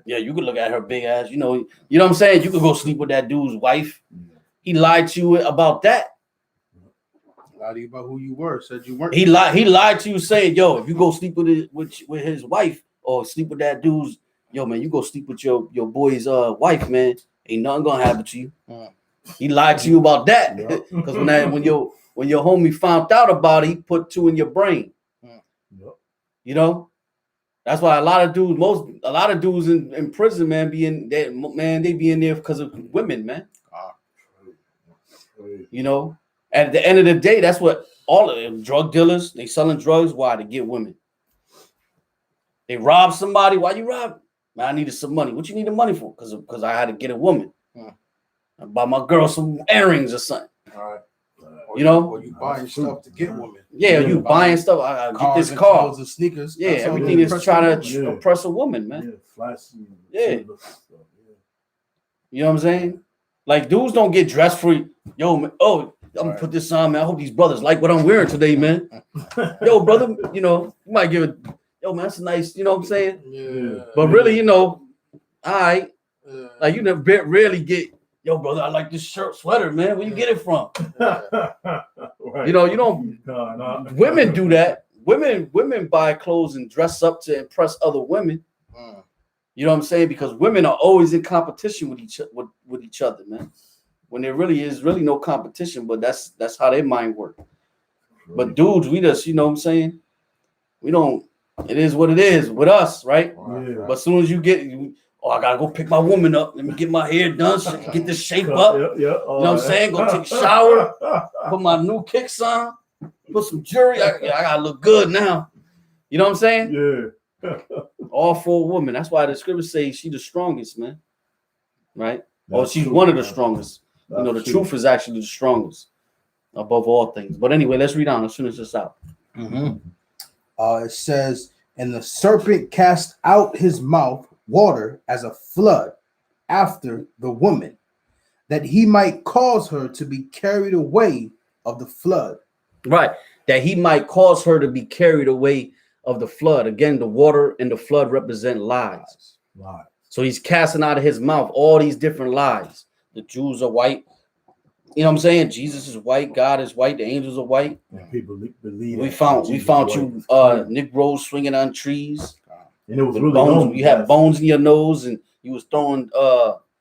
Yeah, you could look at her big ass. You know what I'm saying? You could go sleep with that dude's wife. He lied to you about that. Lied to you about who you were. Said you weren't. He lied to you saying, yo, if you go sleep with his wife, or sleep with that dude's, yo, man, you go sleep with your boy's wife, man. Ain't nothing gonna happen to you. He lied to you about that. Because when your homie found out about it, he put two in your brain. You know? That's why a lot of dudes in prison, man, they be in there because of women, man. You know, at the end of the day, that's what all of them drug dealers, they selling drugs. Why? To get women. They rob somebody. Why you rob? Man, I needed some money. What you need the money for? Because I had to get a woman. I buy my girl some earrings or something. All right. You know, or you buying stuff to get women. Yeah, you buying stuff. I get this car. And sneakers. Yeah, everything is trying to impress a woman, man. Yeah, flashy. Yeah. You know what I'm saying? Like, dudes don't get dressed for you. Yo, man, I'm gonna put this on, man. I hope these brothers like what I'm wearing today, man. Yo, brother, you know, you might give it, yo, man, that's a nice, you know what I'm saying? Yeah. But really, you know, all right. Like, you never rarely get, yo, brother, I like this shirt, sweater, man. Where you get it from? Right. You know, you don't. Women do that. Women buy clothes and dress up to impress other women. You know what I'm saying? Because women are always in competition with each other, man. When there really is no competition, but that's how their mind work. But dudes, we just, you know what I'm saying? We don't. It is what it is with us, right? Yeah. But as soon as you get, I gotta go pick my woman up. Let me get my hair done, so I can get this shape up. Yeah. You know what I'm saying? Go take a shower, put my new kicks on, put some jewelry. I gotta look good now. You know what I'm saying? Yeah. All for a woman. That's why the scriptures say she's the strongest, man. Right? Or That's she's true, one of the man. strongest. That's You know, the true. truth is actually the strongest above all things. But anyway, let's read on. Let's finish this out. It says, and the serpent cast out his mouth water as a flood after the woman, that he might cause her to be carried away of the flood. Right. That he might cause her to be carried away of the flood. Again, the water and the flood represent lies. Lies. So he's casting out of his mouth all these different lies. The Jews are white. You know what I'm saying? Jesus is white. God is white. The angels are white. And people believe We that found Jesus you is white. Negroes swinging on trees. And it was With really bones. known. You had bones in your nose, and you was throwing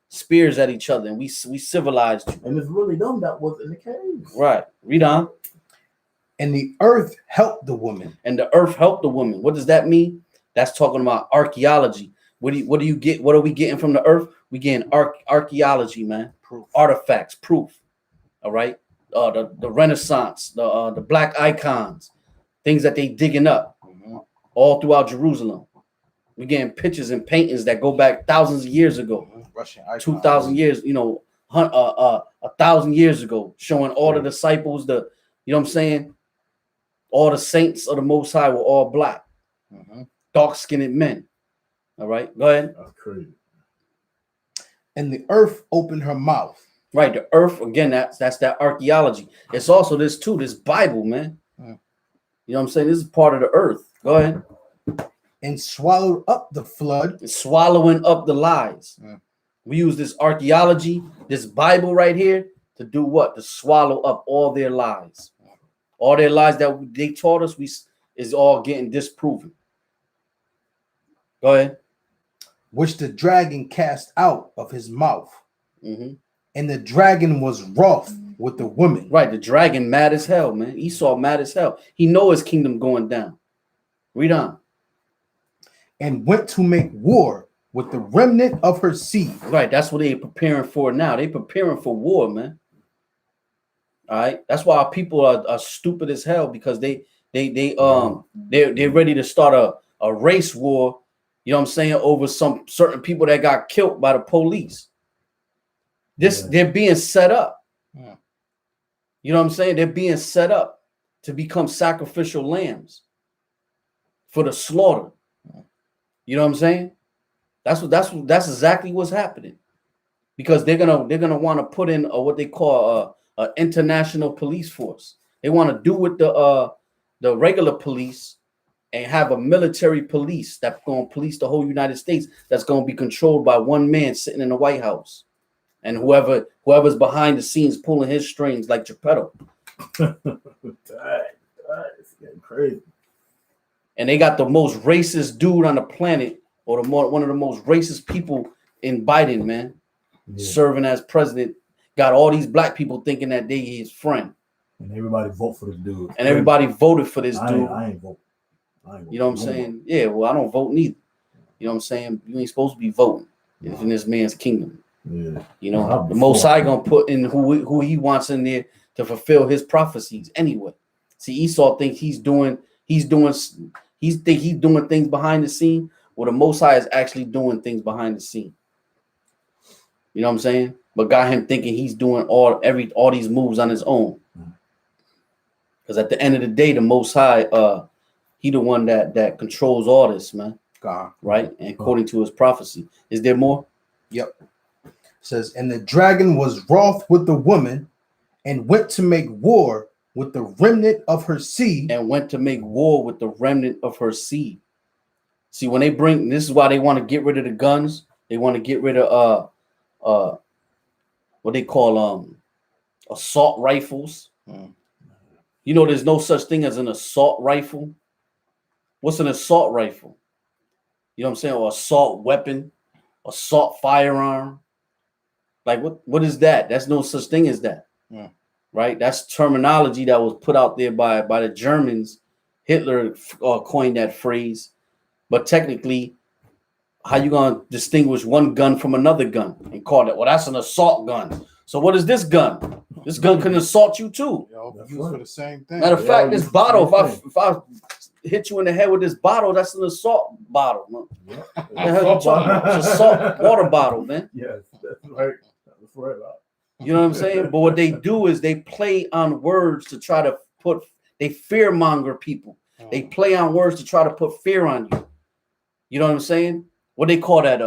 spears at each other, and we civilized you. And it's really them that was in the cave. Right. Read on. And the earth helped the woman. And the earth helped the woman. What does that mean? That's talking about archaeology. What do you get? What are we getting from the earth? We getting archaeology, man. Proof. Artifacts, proof. All right. The Renaissance, the black icons, things that they digging up all throughout Jerusalem. We're getting pictures and paintings that go back thousands of years ago. Russian icons. 2,000 years, 1,000 years ago, showing all the disciples, you know what I'm saying? All the saints of the Most High were all black, dark-skinned men. All right, go ahead. That's crazy. And the earth opened her mouth. Right, the earth, again, that's that archaeology. It's also this Bible, man. You know what I'm saying? This is part of the earth. Go ahead. And swallowed up the flood. It's swallowing up the lies. We use this archaeology, this Bible right here, to do what? To swallow up all their lies. All their lies that they taught us is all getting disproven. Go ahead. Which the dragon cast out of his mouth. Mm-hmm. And the dragon was wroth with the woman. Right, the dragon mad as hell, man. Esau mad as hell. He know his kingdom going down. Read on. And went to make war with the remnant of her seed. Right, that's what they preparing for now. They preparing for war, man. All right, that's why our people are stupid as hell, because they're ready to start a race war. You know what I'm saying, over some certain people that got killed by the police. They're being set up. You know what I'm saying? They're being set up to become sacrificial lambs for the slaughter. You know what I'm saying? That's exactly what's happening, because they're gonna want to put in what they call a international police force. They want to do with the regular police and have a military police that's going to police the whole United States, that's going to be controlled by one man sitting in the White House, and whoever's behind the scenes pulling his strings like Geppetto. It's getting crazy. and they got the most racist dude on the planet, or one of the most racist people in Biden, man, serving as president. Got all these black people thinking that they his friend. And everybody vote for this dude. And everybody voted for this dude. I ain't vote. You know what I'm saying? Yeah, well, I don't vote neither. You know what I'm saying? You ain't supposed to be voting in this man's kingdom. Yeah. You know, the Most High gonna put in who he wants in there to fulfill his prophecies anyway. See, Esau thinks he's doing things behind the scene. Well, the Most High is actually doing things behind the scene. You know what I'm saying? But got him thinking he's doing all these moves on his own. Because at the end of the day, the Most High, he the one that controls all this, man. God. Right? And according to his prophecy. Is there more? Yep. It says, and the dragon was wroth with the woman and went to make war with the remnant of her seed. And went to make war with the remnant of her seed. See, when they bring, this is why they want to get rid of the guns. They want to get rid of what they call assault rifles. You know, there's no such thing as an assault rifle. What's an assault rifle? You know what I'm saying? Or assault weapon, assault firearm. Like what is that? That's no such thing as that. Right? That's terminology that was put out there by the Germans. Hitler coined that phrase. But technically, how you gonna distinguish one gun from another gun and call it? Well, that's an assault gun. So what is this gun? This gun can assault you too. Used for the same thing. Matter of fact, this bottle, if I hit you in the head with this bottle, that's an assault bottle. Man. It's an assault water bottle, man. Yes, that's right. That's right. You know what I'm saying? But what they do is they play on words to try to they fear monger people. They play on words to try to put fear on you. You know what I'm saying? What they call that?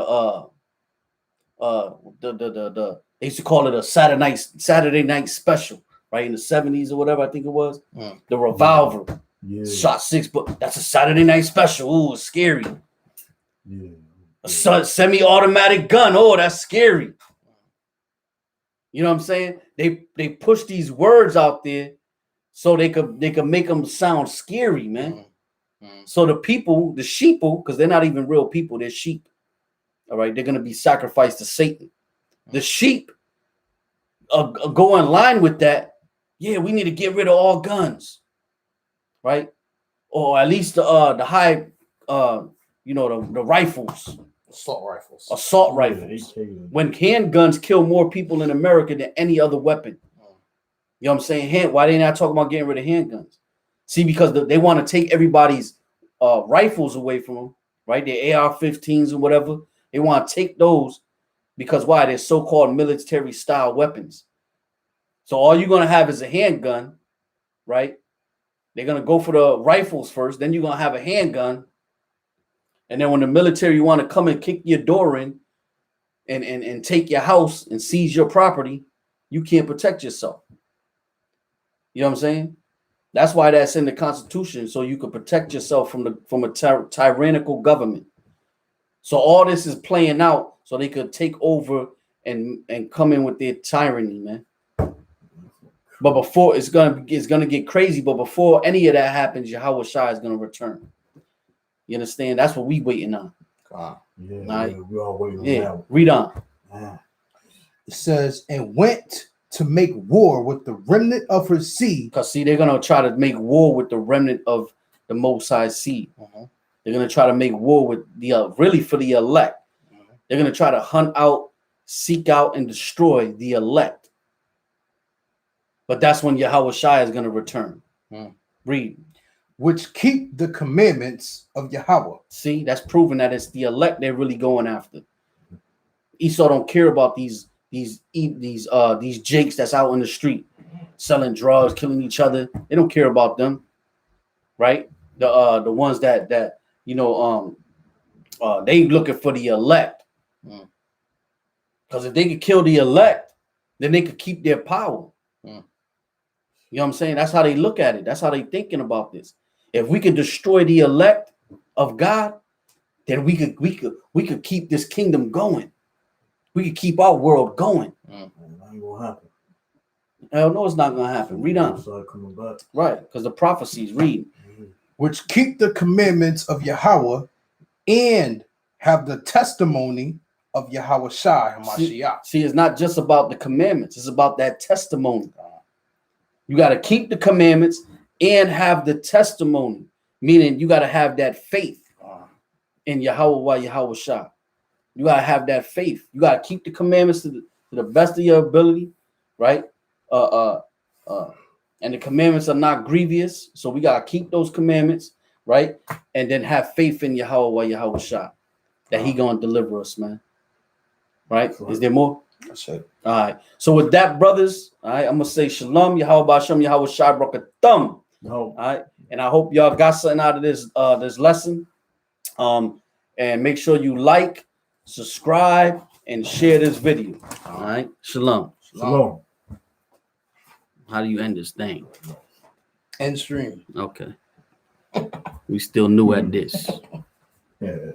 They used to call it a Saturday night special, right? In the 70s or whatever, I think it was. The revolver. Yeah. Shot 6, but that's a Saturday night special. Ooh, it's scary. Yeah. A semi-automatic gun. Oh, that's scary. You know what I'm saying? They push these words out there so they could make them sound scary, man. So the people, the sheeple, because they're not even real people, they're sheep. All right, they're gonna be sacrificed to Satan. The sheep go in line with that. Yeah, we need to get rid of all guns, right? Or at least the high, the rifles, Assault rifles. Assault rifles. When handguns kill more people in America than any other weapon. You know what I'm saying? Why they not talking about getting rid of handguns? See, because they want to take everybody's rifles away from them, right? Their AR-15s and whatever. They want to take those because why? They're so-called military-style weapons. So all you're going to have is a handgun, right? They're going to go for the rifles first. Then you're going to have a handgun. And then when the military want to come and kick your door in and take your house and seize your property, you can't protect yourself. You know what I'm saying? That's why that's in the Constitution, so you can protect yourself from a tyrannical government. So all this is playing out so they could take over and come in with their tyranny, man. But before it's gonna get crazy. But before any of that happens, Yahweh Shai is gonna return. You understand? That's what we waiting on. Yeah, right? we all waiting on Yeah, that. read on. It says, and went to make war with the remnant of her seed. Because see, they're gonna try to make war with the remnant of the Most High seed. They're gonna try to make war with the really for the elect. They're gonna try to hunt out, seek out, and destroy the elect. But that's when Yahweh Shai is gonna return. Read. Which keep the commandments of Yahweh. See, that's proving that it's the elect they're really going after. Esau don't care about these jakes that's out in the street selling drugs, killing each other. They don't care about them, right? The ones that they looking for the elect. Because if they could kill the elect, then they could keep their power. You know what I'm saying? That's how they look at it. That's how they thinking about this. If we could destroy the elect of God, then we could keep this kingdom going. We could keep our world going. That ain't gonna happen. Hell no, it's not gonna happen. Read on. Coming back. Right, because the prophecies read. which keep the commandments of Yahweh and have the testimony of Yahweh Shai Hamashiach. See, it's not just about the commandments, it's about that testimony. You got to keep the commandments and have the testimony, meaning you got to have that faith in Yahweh Shai. You got to have that faith. You got to keep the commandments to the best of your ability, right? And the commandments are not grievous, so we got to keep those commandments, right? And then have faith in Yahweh Shai, that he going to deliver us, man. Right? Is there more? That's it. All right. So with that, brothers, all right, I'm gonna say shalom, Yahweh Bashem, Yahweh Shai Brakathum. All right. And I hope y'all got something out of this lesson. And make sure you like, subscribe, and share this video. All right. Shalom. Shalom. How do you end this thing? End stream. Okay. We still new at this. Yeah.